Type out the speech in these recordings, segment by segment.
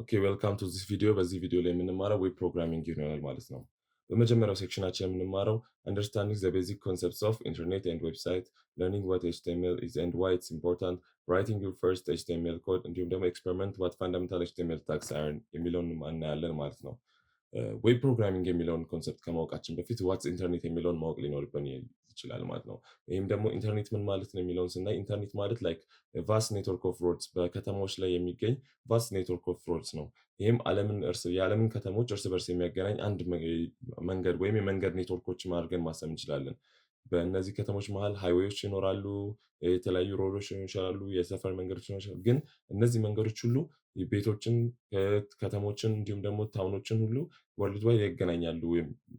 ኦኬ ዌልካም ቱ ዚስ ቪዲዮ። በዚህ ቪዲዮ ላይ የምንማረው ዌብ ፕሮግራሚንግ ይሆናል ማለት ነው። በመጀመሪያው ሴክሽናችን የምንማረው አንደርስታንዲንግ ዘ ቤዚክ ኮንሰፕትስ ኦፍ ኢንተርኔት ኤንድ ዌብሳይት፣ ለርኒንግ ዋት ኤችቲኤምኤል ኢዝ ኤንድ ዋይ ኢትስ ኢምፖርታንት፣ ራይቲንግ ዩር ፈርስት ኤችቲኤምኤል ኮድ እንዲሁም ደግሞ ኤክስፐሪመንት ዋት ፋንዳሜንታል ኤችቲኤምኤል ታግስ አር የሚለውን እናያለን ማለት ነው። ዌብ ፕሮግራሚንግ የሚለውን ኮንሰፕት ከማወቃችን በፊት ዋትስ ኢንተርኔት የሚለውን ማወቅ ሊኖርብን ይችላል ማለት ነው። ይህም ደግሞ ኢንተርኔት ምን ማለት ነው የሚለውን ስናይ ኢንተርኔት ማለት ላይክ ቫስት ኔትወርክ ኦፍ ሮድስ በከተማዎች ላይ የሚገኝ ቫስት ኔትወርክ ኦፍ ሮድስ ነው። ይህም የዓለምን ከተሞች እርስ በርስ የሚያገናኝ አንድ መንገድ ወይም የመንገድ ኔትወርኮችን አድርገን ማሰብ እንችላለን። በእነዚህ ከተሞች መሀል ሃይዌዎች ይኖራሉ፣ የተለያዩ ሮዶች ሊሆኑ ይችላሉ፣ የሰፈር መንገዶች ሊሆኑ ይችላሉ። ግን እነዚህ መንገዶች ሁሉ ቤቶችን፣ ከተሞችን እንዲሁም ደግሞ ታውኖችን ሁሉ ወርልድ ዋይድ ያገናኛሉ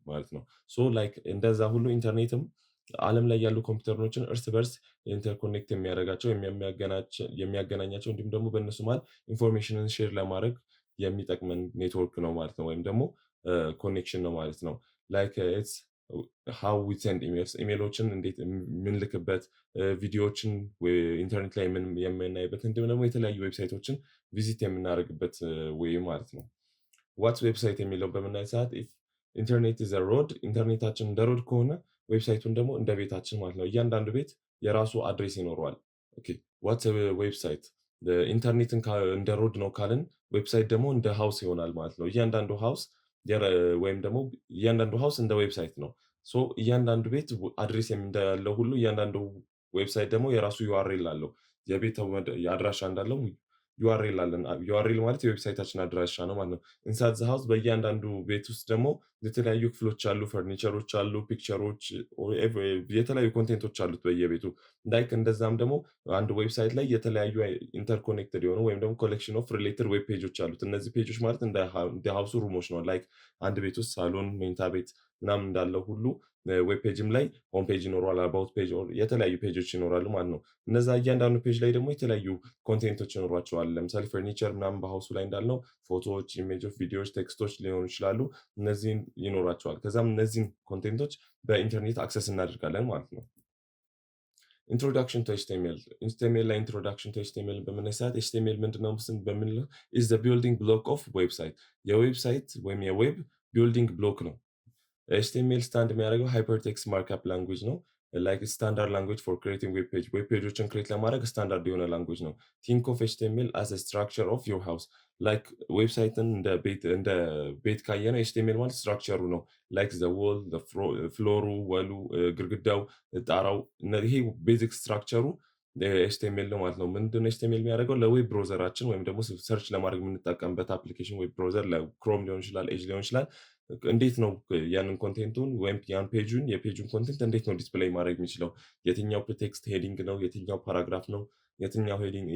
ማለት ነው። ሶ ላይክ እንደዛ ሁሉ ኢንተርኔትም ዓለም ላይ ያሉ ኮምፒውተሮችን እርስ በርስ ኢንተርኮኔክት የሚያደርጋቸው የሚያገናኛቸው እንዲሁም ደግሞ በእነሱ መሀል ኢንፎርሜሽንን ሼር ለማድረግ የሚጠቅመን ኔትወርክ ነው ማለት ነው። ወይም ደግሞ ኮኔክሽን ነው ማለት ነው። ላይክ ኢትስ ሃው ዊ ሴንድ ኢሜልስ ኢሜሎችን እንዴት የምንልክበት፣ ቪዲዮዎችን ኢንተርኔት ላይ የምናይበት እንዲሁም ደግሞ የተለያዩ ዌብሳይቶችን ቪዚት የምናደርግበት ወይ ማለት ነው። ዋትስ ዌብሳይት የሚለው በምናይ ሰዓት ኢንተርኔት ኢዝ ሮድ፣ ኢንተርኔታችን እንደ ሮድ ከሆነ ዌብሳይቱን ደግሞ እንደ ቤታችን ማለት ነው። እያንዳንዱ ቤት የራሱ አድሬስ ይኖረዋል። ኦኬ ዋትስ ዌብሳይት ኢንተርኔትን እንደ ሮድ ነው ካልን ዌብሳይት ደግሞ እንደ ሃውስ ይሆናል ማለት ነው። እያንዳንዱ ሃውስ ወይም ደግሞ እያንዳንዱ ሃውስ እንደ ዌብሳይት ነው። ሶ እያንዳንዱ ቤት አድሬስ እንዳለው ሁሉ እያንዳንዱ ዌብሳይት ደግሞ የራሱ ዩአርኤል አለው። የቤት አድራሻ እንዳለው ዩአርኤል አለን። ዩአርኤል ማለት የዌብሳይታችን አድራሻ ነው ማለት ነው። ኢንሳይድ ዘ ሃውስ በእያንዳንዱ ቤት ውስጥ ደግሞ የተለያዩ ክፍሎች አሉ፣ ፈርኒቸሮች አሉ፣ ፒክቸሮች፣ የተለያዩ ኮንቴንቶች አሉት በየቤቱ ላይክ እንደዛም ደግሞ አንድ ዌብሳይት ላይ የተለያዩ ኢንተርኮኔክትድ የሆኑ ወይም ደግሞ ኮሌክሽን ኦፍ ሪሌትድ ዌብ ፔጆች አሉት። እነዚህ ፔጆች ማለት እንደ ሃውሱ ሩሞች ነው። ላይክ አንድ ቤት ውስጥ ሳሎን፣ መኝታ ቤት ምናምን እንዳለው ሁሉ ዌብ ፔጅም ላይ ሆም ፔጅ ይኖረዋል፣ አባውት ፔጅ፣ የተለያዩ ፔጆች ይኖራሉ ማለት ነው። እነዛ እያንዳንዱ ፔጅ ላይ ደግሞ የተለያዩ ኮንቴንቶች ይኖሯቸዋል። ለምሳሌ ፈርኒቸር ምናምን በሃውሱ ላይ እንዳልነው ፎቶዎች፣ ኢሜጆች፣ ቪዲዮዎች፣ ቴክስቶች ሊሆኑ ይችላሉ። እነዚህን ይኖራቸዋል። ከዛም እነዚህን ኮንቴንቶች በኢንተርኔት አክሰስ እናደርጋለን ማለት ነው። ኢንትሮዳክሽን ቱ ኤችቲኤምኤል ኤችቲኤምኤል ላይ ኢንትሮዳክሽን ቱ ኤችቲኤምኤል በምናይ ሰዓት ኤችቲኤምኤል ምንድነው በምንለው ኢዝ ዘ ቢልዲንግ ብሎክ ኦፍ ዌብሳይት፣ የዌብሳይት ወይም የዌብ ቢልዲንግ ብሎክ ነው። ኤችቲኤምኤል ስታንድ የሚያደርገው ሃይፐርቴክስት ማርክአፕ ላንጉጅ ነው። ላይክ ስታንዳርድ ላንጉጅ ፎር ክሬቲንግ ዌብ ፔጅ፣ ዌብ ፔጆችን ክሬት ለማድረግ ስታንዳርድ የሆነ ላንጉጅ ነው። ቲንክ ኦፍ ኤችቲኤምኤል አስ ስትራክቸር ኦፍ ዮር ሃውስ፣ ላይክ ዌብሳይትን እንደ ቤት ካየነው ኤችቲኤምኤል ማለት ስትራክቸሩ ነው። ላይክ ዘ ዎል፣ ፍሎሩ፣ ወሉ፣ ግድግዳው፣ ጣራው፣ ይሄ ቤዚክ ስትራክቸሩ ኤችቲኤምኤል ነው ማለት ነው። ምንድነው ኤችቲኤምኤል የሚያደርገው ለዌብ ብሮዘራችን ወይም ደግሞ ሰርች ለማድረግ የምንጠቀምበት አፕሊኬሽን ዌብ ብሮዘር ለክሮም ሊሆን ይችላል፣ ኤጅ ሊሆን ይችላል። እንዴት ነው ያንን ኮንቴንቱን ወይም ያን የፔጁን ኮንቴንት እንዴት ነው ዲስፕሌይ ማድረግ የሚችለው? የትኛው ቴክስት ሄዲንግ ነው? የትኛው ፓራግራፍ ነው?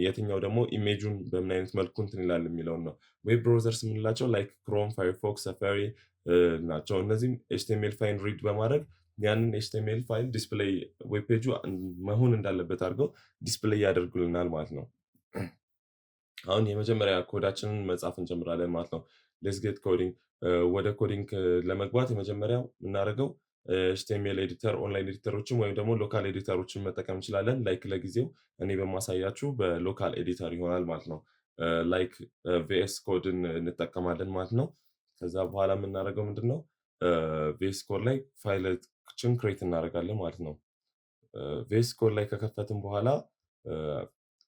የትኛው ደግሞ ኢሜጁን በምን አይነት መልኩ እንትን ይላል የሚለውን ነው። ዌብ ብሮዘርስ የምንላቸው ላይክ ክሮም፣ ፋየርፎክስ፣ ሰፋሪ ናቸው። እነዚህም ኤችቲኤምኤል ፋይል ሪድ በማድረግ ያንን ኤችቲኤምኤል ፋይል ዲስፕሌይ ዌብ ፔጁ መሆን እንዳለበት አድርገው ዲስፕሌይ ያደርጉልናል ማለት ነው። አሁን የመጀመሪያ ኮዳችንን መጻፍ እንጀምራለን ማለት ነው። ሌትስ ጌት ኮዲንግ። ወደ ኮዲንግ ለመግባት የመጀመሪያው የምናደርገው ኤችቲኤምኤል ኤዲተር፣ ኦንላይን ኤዲተሮችን ወይም ደግሞ ሎካል ኤዲተሮችን መጠቀም እንችላለን። ላይክ ለጊዜው እኔ በማሳያችሁ በሎካል ኤዲተር ይሆናል ማለት ነው። ላይክ ቪኤስ ኮድን እንጠቀማለን ማለት ነው። ከዛ በኋላ የምናደርገው ምንድነው ቪኤስ ኮድ ላይ ፋይሎችን ክሬት እናደርጋለን ማለት ነው። ቪኤስ ኮድ ላይ ከከፈትን በኋላ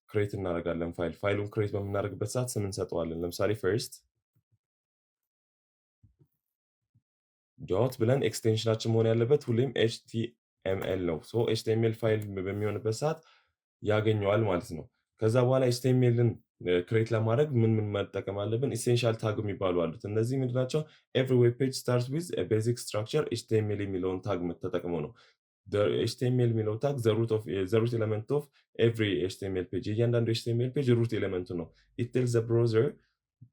ክሬት እናደርጋለን ፋይሉን ክሬት በምናደርግበት ሰዓት ስም እንሰጠዋለን። ለምሳሌ ፈርስት ዶት ብለን ኤክስቴንሽናችን መሆን ያለበት ሁሌም ኤችቲኤምኤል ነው። ሶ ኤችቲኤምኤል ፋይል በሚሆንበት ሰዓት ያገኘዋል ማለት ነው። ከዛ በኋላ ኤችቲኤምኤልን ክሬት ለማድረግ ምን መጠቀም አለብን? ኢሴንሻል ታግ የሚባሉ አሉት። እነዚህ ምንድናቸው? ኤቭሪ ዌብ ፔጅ ስታርት ዊዝ ቤዚክ ስትራክቸር ኤችቲኤምኤል የሚለውን ታግ ተጠቅመው ነው። ኤችቲኤምኤል የሚለው ታግ ሩት ኤሌመንት ኦፍ ኤቭሪ ኤችቲኤምኤል ፔጅ፣ እያንዳንዱ ኤችቲኤምኤል ፔጅ ሩት ኤሌመንቱ ነው። ኢት ቴልስ ዘ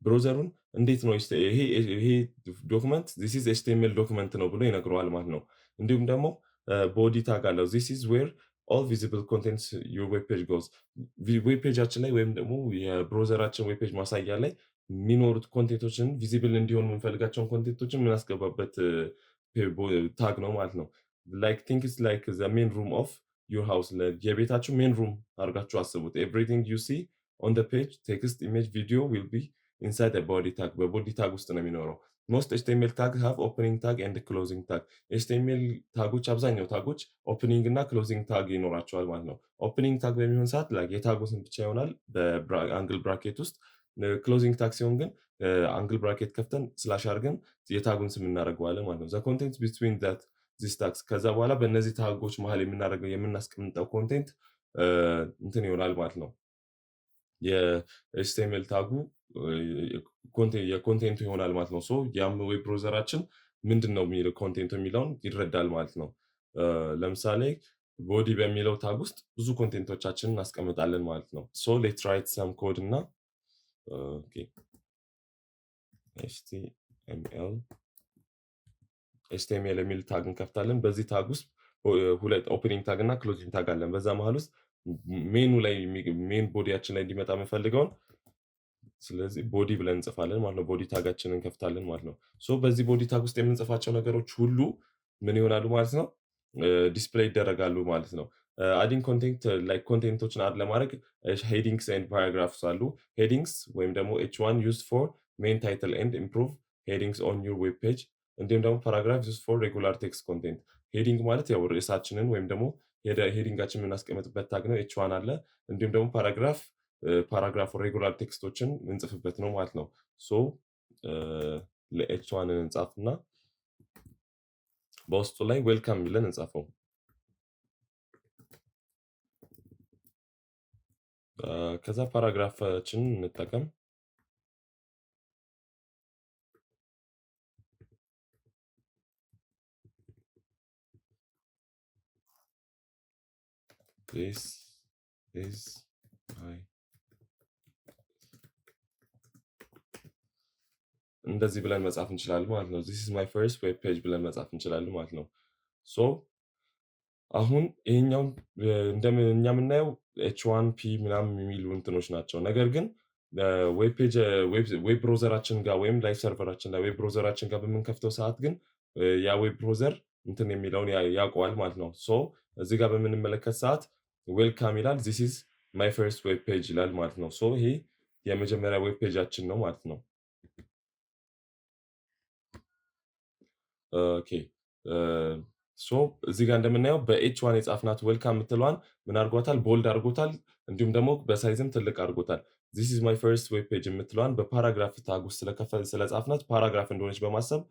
ብሮዘሩን እንዴት ነው ይሄ ዶክመንት ዚስ ኢዝ ኤችቲኤምኤል ዶክመንት ነው ብሎ ይነግረዋል ማለት ነው። እንዲሁም ደግሞ ቦዲ ታግ አለው። ዚስ ኢዝ ዌር ኦል ቪዚብል ኮንቴንትስ ዩር ዌብ ፔጅ ጎዝ፣ ዌብ ፔጃችን ላይ ወይም ደግሞ የብሮዘራችን ዌብ ፔጅ ማሳያ ላይ የሚኖሩት ኮንቴንቶችን ቪዚብል እንዲሆኑ የምንፈልጋቸውን ኮንቴንቶችን የምናስገባበት ታግ ነው ማለት ነው። ላይክ ቲንክ ኢትስ ላይክ ዘ ሜን ሩም ኦፍ ዩር ሃውስ፣ የቤታችሁ ሜን ሩም አድርጋችሁ አስቡት። ኤቭሪቲንግ ዩ ሲ ኦን ዘ ፔጅ ቴክስት፣ ኢሜጅ፣ ቪዲዮ ዊል ቢ inside a body tag በቦዲ ታግ ውስጥ ነው የሚኖረው። most HTML tag have opening tag and closing tag HTML ታጎች አብዛኛው ታጎች ኦፕኒንግ እና ክሎዚንግ ታግ ይኖራቸዋል ማለት ነው። ኦፕኒንግ ታግ በሚሆን ሰዓት ላይ የታጉ ስም ብቻ ይሆናል በአንግል ብራኬት ውስጥ። ክሎዚንግ ታግ ሲሆን ግን አንግል ብራኬት ከፍተን ስላሽ አድርገን የታጉን ስም እናደርገዋለን ማለት ነው። the content between that these tags ከዛ በኋላ በእነዚህ ታጎች መሀል የምናስቀምጠው ኮንቴንት እንትን ይሆናል ማለት ነው። የኤችቲኤምኤል ታጉ የኮንቴንቱ ይሆናል ማለት ነው። ሶ ያም ዌብ ብሮዘራችን ምንድን ነው የሚለው ኮንቴንቱ የሚለውን ይረዳል ማለት ነው። ለምሳሌ ቦዲ በሚለው ታግ ውስጥ ብዙ ኮንቴንቶቻችንን እናስቀምጣለን ማለት ነው። ሶ ሌትስ ራይት ሰም ኮድ እና ኤችቲኤምኤል የሚል ታግ እንከፍታለን። በዚህ ታግ ውስጥ ሁለት ኦፕኒንግ ታግ እና ክሎዚንግ ታግ አለን። በዛ መሀል ውስጥ ሜን ቦዲያችን ላይ እንዲመጣ የምንፈልገውን ስለዚህ ቦዲ ብለን እንጽፋለን ማለት ነው። ቦዲ ታጋችንን እንከፍታለን ማለት ነው። ሶ በዚህ ቦዲ ታግ ውስጥ የምንጽፋቸው ነገሮች ሁሉ ምን ይሆናሉ ማለት ነው? ዲስፕሌይ ይደረጋሉ ማለት ነው። አዲንግ ኮንቴንት ላይክ ኮንቴንቶችን አድ ለማድረግ ሄዲንግስ ኤንድ ፓራግራፍስ አሉ። ሄዲንግስ ወይም ደግሞ ኤች1 ዩዝድ ፎር ሜን ታይትል ኤንድ ኢምፕሩቭ ሄዲንግስ ኦን ዩር ዌብ ፔጅ። እንዲሁም ደግሞ ፓራግራፍ ዩዝድ ፎር ሬጉላር ቴክስት ኮንቴንት። ሄዲንግ ማለት ያው ርዕሳችንን ወይም ደግሞ ሄዲንጋችን የምናስቀምጥበት ታግ ነው። ኤች1 አለ። እንዲሁም ደግሞ ፓራግራፍ ሬጉላር ቴክስቶችን እንጽፍበት ነው ማለት ነው። ሶ ለኤች1 እንጻፍና በውስጡ ላይ ዌልካም ብለን እንጻፈው። ከዛ ፓራግራፋችን እንጠቀም። This is my እንደዚህ ብለን መጻፍ እንችላለን ማለት ነው። this is my first web page ብለን መጻፍ እንችላለን ማለት ነው። ሶ አሁን ይሄኛው እኛ የምናየው ኤች1ፒ ምናምን የሚሉ እንትኖች ናቸው። ነገር ግን ዌብ ብሮዘራችን ጋር ወይም ላይቭ ሰርቨራችን ላይ ዌብ ብሮዘራችን ጋር በምንከፍተው ሰዓት ግን ያ ዌብ ብሮዘር እንትን የሚለውን ያውቀዋል ማለት ነው። ሶ እዚህ ጋር በምንመለከት ሰዓት ዌልካም ይላል። ዚስ ኢዝ ማይ ፈርስት ዌብ ፔጅ ይላል ማለት ነው። ሶ ይሄ የመጀመሪያ ዌብ ፔጃችን ነው ማለት ነው። ኦኬ ሶ እዚህ ጋር እንደምናየው በኤች1 የጻፍናት ዌልካም የምትለዋን ምን አድርጓታል? ቦልድ አድርጎታል። እንዲሁም ደግሞ በሳይዝም ትልቅ አድርጎታል። ዚስ ኢዝ ማይ ፈርስት ዌብ ፔጅ የምትለዋን በፓራግራፍ ታግ ውስጥ ስለጻፍናት ፓራግራፍ እንደሆነች በማሰብ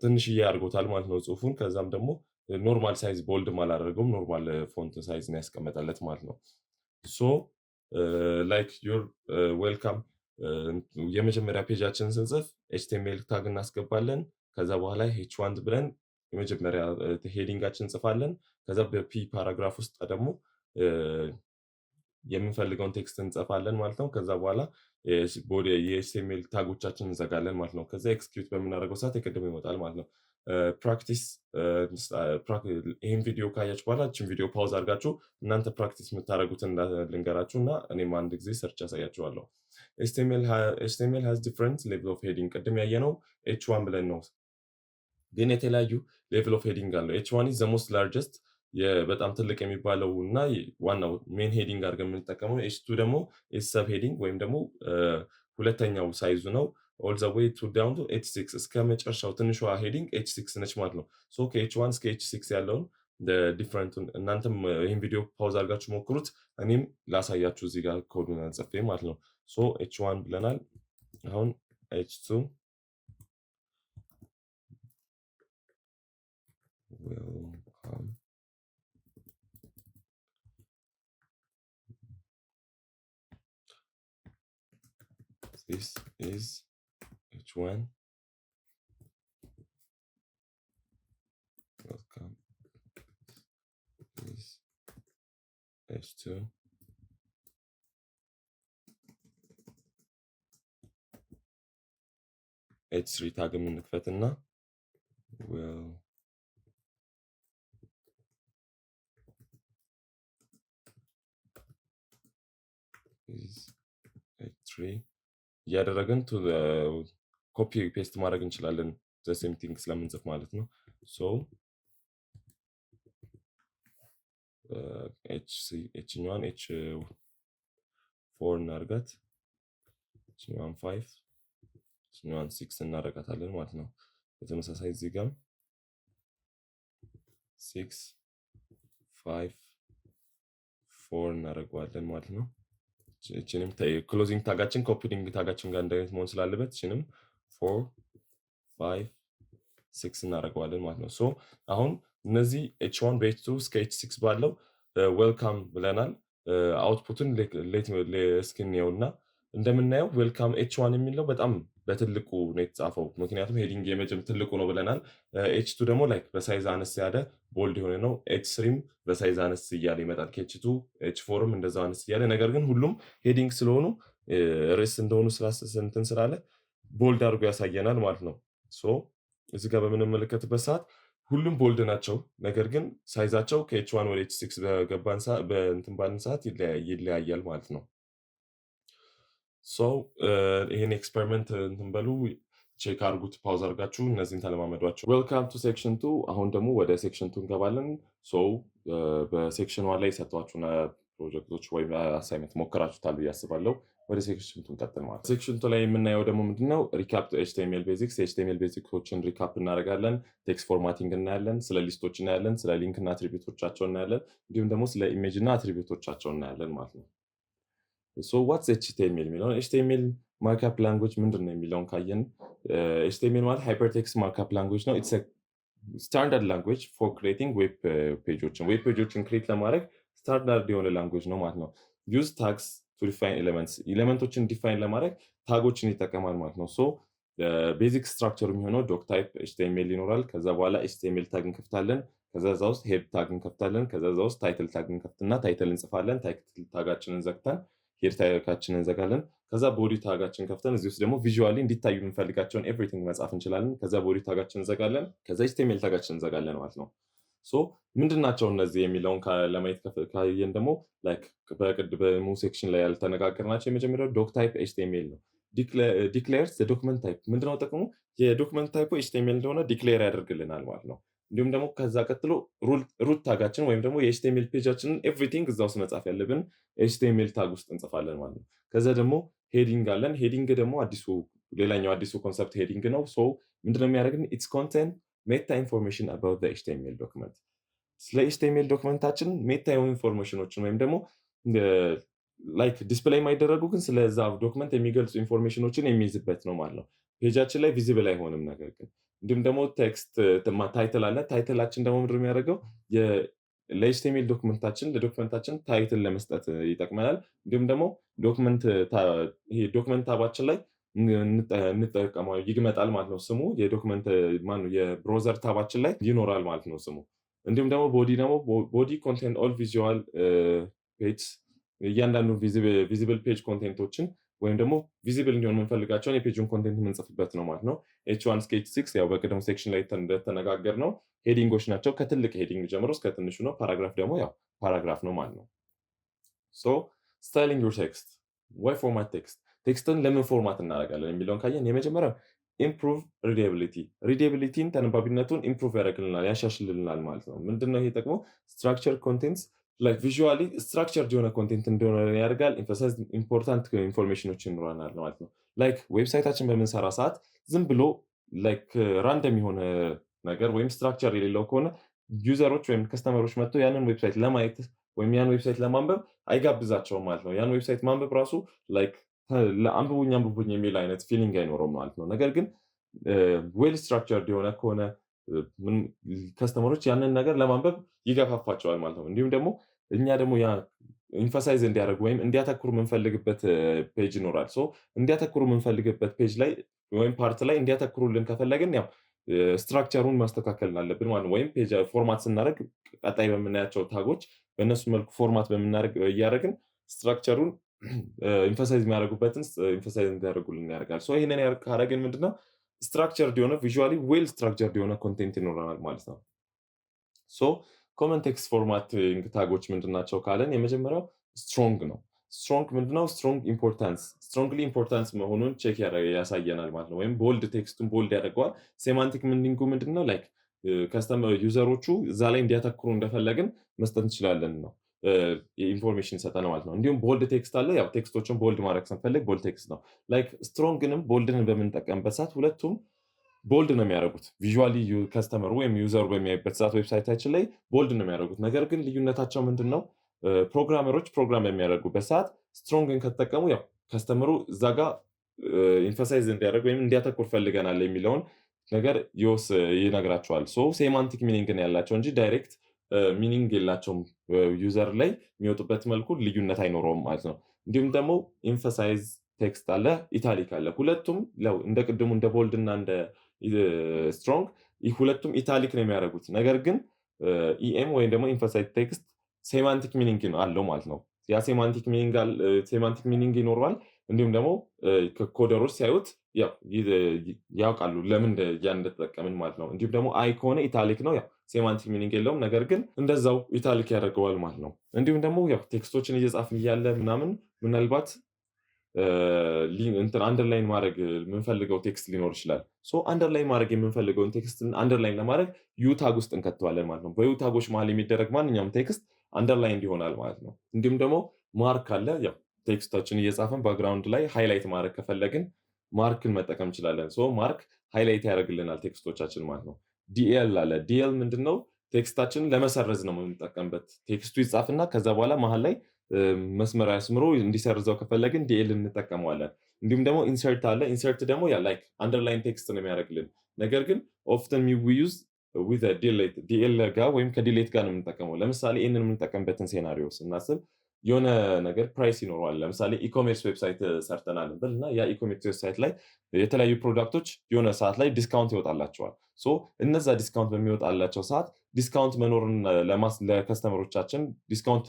ትንሽዬ አድርጎታል ማለት ነው ጽሁፉን። ከዛም ደግሞ ኖርማል ሳይዝ ቦልድም አላደረገውም፣ ኖርማል ፎንት ሳይዝ ነው ያስቀመጠለት ማለት ነው። ሶ ላይክ ዩር ዌልካም የመጀመሪያ ፔጃችንን ስንጽፍ ኤችቲኤምኤል ታግ እናስገባለን። ከዛ በኋላ ኤች1 ብለን የመጀመሪያ ሄዲንጋችን እንጽፋለን። ከዛ በፒ ፓራግራፍ ውስጥ ደግሞ የምንፈልገውን ቴክስት እንጽፋለን ማለት ነው። ከዛ በኋላ የኤችቲኤምኤል ታጎቻችን እንዘጋለን ማለት ነው። ከዛ ኤክስኪዩት በምናደርገው ሰዓት የቀደመው ይመጣል ማለት ነው። ፕራክቲስ ይህን ቪዲዮ ካያችሁ በኋላ እችን ቪዲዮ ፓውዝ አድርጋችሁ እናንተ ፕራክቲስ የምታደርጉትን ልንገራችሁ እና እኔም አንድ ጊዜ ሰርች ያሳያችኋለሁ። ኤችቲኤምኤል ሃዝ ዲፍረንት ሌቭል ኦፍ ሄዲንግ ቅድም ያየነው ኤች1 ብለን ነው፣ ግን የተለያዩ ሌቭል ኦፍ ሄዲንግ አለው። ኤች1 ኢዝ ዘ ሞስት ላርጀስት በጣም ትልቅ የሚባለው እና ዋናው ሜን ሄዲንግ አድርገን የምንጠቀመው። ኤች2 ደግሞ ሰብ ሄዲንግ ወይም ደግሞ ሁለተኛው ሳይዙ ነው። ኦል ዘ ዌይ ቱ ዳውን ቱ ኤች6 እስከ መጨረሻው ትንሿ ሄዲንግ ኤች6 ነች ማለት ነው። ሶ ከኤች1 እስከ ኤች6 ያለውን ዲፍረንቱን እናንተም ይህን ቪዲዮ ፓውዝ አድርጋችሁ ሞክሩት፣ እኔም ላሳያችሁ እዚህ ጋር ኮዱን ጽፌ ማለት ነው። ሶ ኤች1 ብለናል። አሁን ኤች2 welcome this is H1 welcome this H2 H3 ታግ የምንክፈትና እያደረግን ኮፒ ፔስት ማድረግ እንችላለን ዘሴም ቲንግ ስለምንጽፍ ማለት ነው። ሶ ኤችኛዋን ኤች4 እናድርጋት። እችኛዋን 5 እችኛዋን 6 እናደርጋታለን ማለት ነው። በተመሳሳይ እዚህ ጋር 6 5 4 እናደርገዋለን ማለት ነው። እችንም ክሎዚንግ ታጋችን ከኦፕኒንግ ታጋችን ጋር እንዳይነት መሆን ስላለበት እችንም 4 5 6 እናደርገዋለን ማለት ነው። ሶ አሁን እነዚህ h1 በh2 እስከ h6 ባለው ዌልካም ብለናል። አውትፑትን እስክንየውና እንደምናየው ዌልካም h1 የሚለው በጣም በትልቁ ነው የተጻፈው፣ ምክንያቱም ሄዲንግ የመጀመሪያው ትልቁ ነው ብለናል። h2 ደግሞ ላይክ በሳይዝ አነስ ያለ ቦልድ የሆነ ነው። h3ም በሳይዝ አነስ እያለ ይመጣል ከh2፣ h4ም እንደዛው አነስ እያለ፣ ነገር ግን ሁሉም ሄዲንግ ስለሆኑ ርዕስ እንደሆኑ እንትን ስላለ ቦልድ አድርጎ ያሳየናል ማለት ነው። ሶ እዚህ ጋር በምንመለከትበት ሰዓት ሁሉም ቦልድ ናቸው፣ ነገር ግን ሳይዛቸው ከh1 ወደ h6 በገባን ሰዓት በእንትን ባልን ሰዓት ይለያያል ማለት ነው። ሶ ይሄን ኤክስፐሪመንት እንትን በሉ ቼክ አድርጉት፣ ፓውዝ አድርጋችሁ እነዚህን ተለማመዷቸው። ዌልካም ቱ ሴክሽን 2። አሁን ደግሞ ወደ ሴክሽን 2 እንገባለን። ሶ በሴክሽን 1 ላይ የሰጧችሁን ፕሮጀክቶች ወይም አሳይመንት ሞከራችሁታል ብዬ አስባለሁ። ወደ ሴክሽን 2 እንቀጥል ማለት ነው። ሴክሽን 2 ላይ የምናየው ደግሞ ምንድነው? ሪካፕ ኤችቲኤምኤል ቤዚክስ። የኤችቲኤምኤል ቤዚክሶችን ሪካፕ እናደርጋለን። ቴክስት ፎርማቲንግ እናያለን፣ ስለ ሊስቶች እናያለን፣ ስለ ሊንክ እና አትሪቢዩቶቻቸው እናያለን፣ እንዲሁም ደግሞ ስለ ኢሜጅ እና አትሪቢዩቶቻቸው እናያለን ማለት ነው። ሶ ዋትስ ኤችቲኤምኤል የሚለውን ኤችቲኤምኤል ማርክአፕ ላንጉጅ ምንድን ነው የሚለውን ካየን ኤችቲኤምኤል ማለት ሃይፐርቴክስት ማርክአፕ ላንጉጅ ነው። ኢትስ ስታንዳርድ ላንጉጅ ፎር ክሬቲንግ ዌብ ፔጆችን ክሬት ለማድረግ ስታንዳርድ የሆነ ላንጉጅ ነው ማለት ነው። ዩዝ ታግስ ቱ ዲፋይን ኤሌመንቶችን ዲፋይን ለማድረግ ታጎችን ይጠቀማል ማለት ነው። ሶ ቤዚክ ስትራክቸሩ የሚሆነው ዶክ ታይፕ ኤችቲኤምኤል ይኖራል። ከዛ በኋላ ኤችቲኤምኤል ታግ እንከፍታለን። ከዛ እዛ ውስጥ ሄድ ታግ እንከፍታለን። ከዛ እዛ ውስጥ ታይትል ታግ እንከፍትና ታይትል እንጽፋለን። ታይትል ታጋችንን ዘግተን ሄድ ታጋችንን እንዘጋለን። ከዛ ቦዲ ታጋችን ከፍተን እዚህ ውስጥ ደግሞ ቪዥዋሊ እንዲታዩ የምንፈልጋቸውን ኤቭሪቲንግ መጻፍ እንችላለን። ከዛ ቦዲ ታጋችን እንዘጋለን። ከዛ ኤችቲኤምኤል ታጋችን እንዘጋለን ማለት ነው። ሶ ምንድን ናቸው እነዚህ የሚለውን ለማየት ካየን ደግሞ ላይክ በሙ ሴክሽን ላይ ያልተነጋገርናቸው የመጀመሪያው ዶክ ታይፕ ኤችቲኤምኤል ነው። ዲክሌርስ ዶክመንት ታይፕ ምንድነው ጥቅሙ? የዶክመንት ታይፑ ኤችቲኤምኤል እንደሆነ ዲክሌር ያደርግልናል ማለት ነው። እንዲሁም ደግሞ ከዛ ቀጥሎ ሩት ታጋችን ወይም ደግሞ የኤችቲኤምኤል ፔጃችንን ኤቭሪቲንግ እዛ ውስጥ መጻፍ ያለብን ኤችቲኤምኤል ታግ ውስጥ እንጽፋለን ማለት ነው። ከዛ ደግሞ ሄዲንግ አለን። ሄዲንግ ደግሞ ሌላኛው አዲሱ ኮንሰፕት ሄዲንግ ነው። ሶ ምንድነው የሚያደርግን? ኢትስ ኮንቴንት ሜታ ኢንፎርሜሽን አባውት ኤችቲኤምኤል ዶክመንት። ስለ ኤችቲኤምኤል ዶክመንታችን ሜታ የሆኑ ኢንፎርሜሽኖችን ወይም ደግሞ ላይክ ዲስፕሌይ የማይደረጉ ግን ስለዛ ዶክመንት የሚገልጹ ኢንፎርሜሽኖችን የሚይዝበት ነው ማለት ነው። ፔጃችን ላይ ቪዚብል አይሆንም፣ ነገር ግን እንዲሁም ደግሞ ቴክስት ታይትል አለ። ታይትላችን ደግሞ ምንድን የሚያደርገው ለኤችቲኤምኤል ለዶክመንታችን ታይትል ለመስጠት ይጠቅመናል። እንዲሁም ደግሞ ዶክመንት ታባችን ላይ እንጠቀመው ይመጣል ማለት ነው። ስሙ የብሮዘር ታባችን ላይ ይኖራል ማለት ነው ስሙ። እንዲሁም ደግሞ ቦዲ ኮንቴንት ኦል ቪዥዋል ፔጅ፣ እያንዳንዱ ቪዚብል ፔጅ ኮንቴንቶችን ወይም ደግሞ ቪዚብል እንዲሆን የምንፈልጋቸውን የፔጁን ኮንቴንት የምንጽፍበት ነው ማለት ነው። h1 እስከ h6 ያው በቅድም ሴክሽን ላይ እንደተነጋገር ነው ሄዲንጎች ናቸው። ከትልቅ ሄዲንግ ጀምሮ እስከ ትንሹ ነው። ፓራግራፍ ደግሞ ያው ፓራግራፍ ነው ማለት ነው። ሶ ስታይሊንግ ዩር ቴክስት ዋይ ፎርማት ቴክስት፣ ቴክስትን ለምን ፎርማት እናደርጋለን የሚለውን ካየን የመጀመሪያው ኢምፕሩቭ ሪዴቢሊቲን ተነባቢነቱን ኢምፕሩቭ ያደርግልናል፣ ያሻሽልልናል ማለት ነው። ምንድነው ይሄ ጠቅሞ? ስትራክቸር ኮንቴንትስ ላይክ ቪዥዋሊ ስትራክቸርድ የሆነ ኮንቴንት እንደሆነ ያደርጋል። ኤምፋሳይዝ ኢምፖርታንት ኢንፎርሜሽኖች ይኖረናል ማለት ነው። ላይክ ዌብሳይታችን በምንሰራ ሰዓት ዝም ብሎ ላይክ ራንደም የሆነ ነገር ወይም ስትራክቸር የሌለው ከሆነ ዩዘሮች ወይም ከስተመሮች መጥተው ያንን ዌብሳይት ለማየት ወይም ያን ዌብሳይት ለማንበብ አይጋብዛቸውም ማለት ነው። ያን ዌብሳይት ማንበብ ራሱ ላይክ አንብቡኝ የሚል አይነት ፊሊንግ አይኖረውም ማለት ነው። ነገር ግን ዌል ስትራክቸርድ የሆነ ከሆነ ከስተመሮች ያንን ነገር ለማንበብ ይገፋፋቸዋል ማለት ነው። እንዲሁም ደግሞ እኛ ደግሞ ኢንፋሳይዝ እንዲያደርጉ ወይም እንዲያተኩሩ የምንፈልግበት ፔጅ ይኖራል። ሶ እንዲያተኩሩ የምንፈልግበት ፔጅ ላይ ወይም ፓርት ላይ እንዲያተኩሩልን ከፈለግን ያው ስትራክቸሩን ማስተካከል አለብን ማለት ነው። ወይም ፔጅ ፎርማት ስናደርግ ቀጣይ በምናያቸው ታጎች በእነሱ መልኩ ፎርማት እያደረግን ስትራክቸሩን ኢንፋሳይዝ የሚያደርጉበትን ኢንፋሳይዝ እንዲያደርጉልን ያደርጋል። ሶ ይህንን ካደረግን ምንድነው ስትራክቸርድ የሆነ ቪዥዋሊ ዌል ስትራክቸርድ የሆነ ኮንቴንት ይኖረናል ማለት ነው። ሶ ኮመን ቴክስት ፎርማቲንግ ታጎች ምንድናቸው ካለን የመጀመሪያው ስትሮንግ ነው። ስትሮንግ ምንድነው? ስትሮንግሊ ኢምፖርታንስ መሆኑን ቼክ ያሳየናል ማለት ነው። ወይም ቦልድ ቴክስቱን ቦልድ ያደርገዋል። ሴማንቲክ ሚኒንጉ ምንድነው? ላይክ ከስተመር ዩዘሮቹ እዛ ላይ እንዲያተኩሩ እንደፈለግን መስጠት እንችላለን ነው። ኢንፎርሜሽን ይሰጠናል ማለት ነው። እንዲሁም ቦልድ ቴክስት አለ። ያው ቴክስቶችን ቦልድ ማድረግ ስንፈልግ ቦልድ ቴክስት ነው። ላይክ ስትሮንግንም ቦልድን በምንጠቀምበት ሰዓት ሁለቱም ቦልድ ነው የሚያደርጉት። ቪዥዋሊ ከስተመሩ ወይም ዩዘሩ በሚያይበት ሰዓት ዌብሳይታችን ላይ ቦልድ ነው የሚያደርጉት። ነገር ግን ልዩነታቸው ምንድን ነው? ፕሮግራመሮች ፕሮግራም በሚያደርጉበት ሰዓት ስትሮንግን ከተጠቀሙ ያው ከስተመሩ እዛ ጋር ኢንፈሳይዝ እንዲያደርግ ወይም እንዲያተኩር ፈልገናል የሚለውን ነገር ይነግራቸዋል። ሴማንቲክ ሚኒንግ ነው ያላቸው እንጂ ዳይሬክት ሚኒንግ የላቸውም። ዩዘር ላይ የሚወጡበት መልኩ ልዩነት አይኖረውም ማለት ነው። እንዲሁም ደግሞ ኢንፈሳይዝ ቴክስት አለ፣ ኢታሊክ አለ። ሁለቱም እንደ ቅድሙ እንደ ቦልድ እና እንደ ስትሮንግ ሁለቱም ኢታሊክ ነው የሚያደርጉት። ነገር ግን ኢኤም ወይም ደግሞ ኢንፈሳይዝ ቴክስት ሴማንቲክ ሚኒንግ አለው ማለት ነው። ያ ሴማንቲክ ሚኒንግ ይኖረዋል። እንዲሁም ደግሞ ኮደሮች ሲያዩት ያውቃሉ ለምን ያን እንደተጠቀምን ማለት ነው። እንዲሁም ደግሞ አይ ከሆነ ኢታሊክ ነው፣ ሴማንቲክ ሚኒንግ የለውም፣ ነገር ግን እንደዛው ኢታሊክ ያደርገዋል ማለት ነው። እንዲሁም ደግሞ ቴክስቶችን እየጻፍን እያለ ምናምን ምናልባት አንደርላይን ማድረግ የምንፈልገው ቴክስት ሊኖር ይችላል። አንደርላይን ማድረግ የምንፈልገውን ቴክስት አንደርላይን ለማድረግ ዩታግ ውስጥ እንከተዋለን ማለት ነው። በዩታጎች መሀል የሚደረግ ማንኛውም ቴክስት አንደርላይን ይሆናል ማለት ነው። እንዲሁም ደግሞ ማርክ አለ። ቴክስቶችን እየጻፍን ባክግራውንድ ላይ ሃይላይት ማድረግ ከፈለግን ማርክን መጠቀም እንችላለን። ማርክ ሃይላይት ያደርግልናል ቴክስቶቻችን ማለት ነው። ዲኤል አለ። ዲኤል ምንድነው? ቴክስታችንን ለመሰረዝ ነው የምንጠቀምበት። ቴክስቱ ይጻፍና ከዛ በኋላ መሀል ላይ መስመር አስምሮ እንዲሰርዘው ከፈለግን ዲኤል እንጠቀመዋለን። እንዲሁም ደግሞ ኢንሰርት አለ። ኢንሰርት ደግሞ ላይክ አንደርላይን ቴክስት ነው የሚያደርግልን። ነገር ግን ኦፍተን ዩዝ ዊዝ ዲኤል ጋር ወይም ከዲሌት ጋር ነው የምንጠቀመው። ለምሳሌ ይህንን የምንጠቀምበትን ሴናሪዮ ስናስብ የሆነ ነገር ፕራይስ ይኖረዋል። ለምሳሌ ኢኮሜርስ ዌብሳይት ሰርተናል እንበል እና ያ ኢኮሜርስ ዌብሳይት ላይ የተለያዩ ፕሮዳክቶች የሆነ ሰዓት ላይ ዲስካውንት ይወጣላቸዋል። እነዛ ዲስካውንት በሚወጣላቸው ሰዓት ዲስካውንት መኖርን ለከስተመሮቻችን ዲስካውንት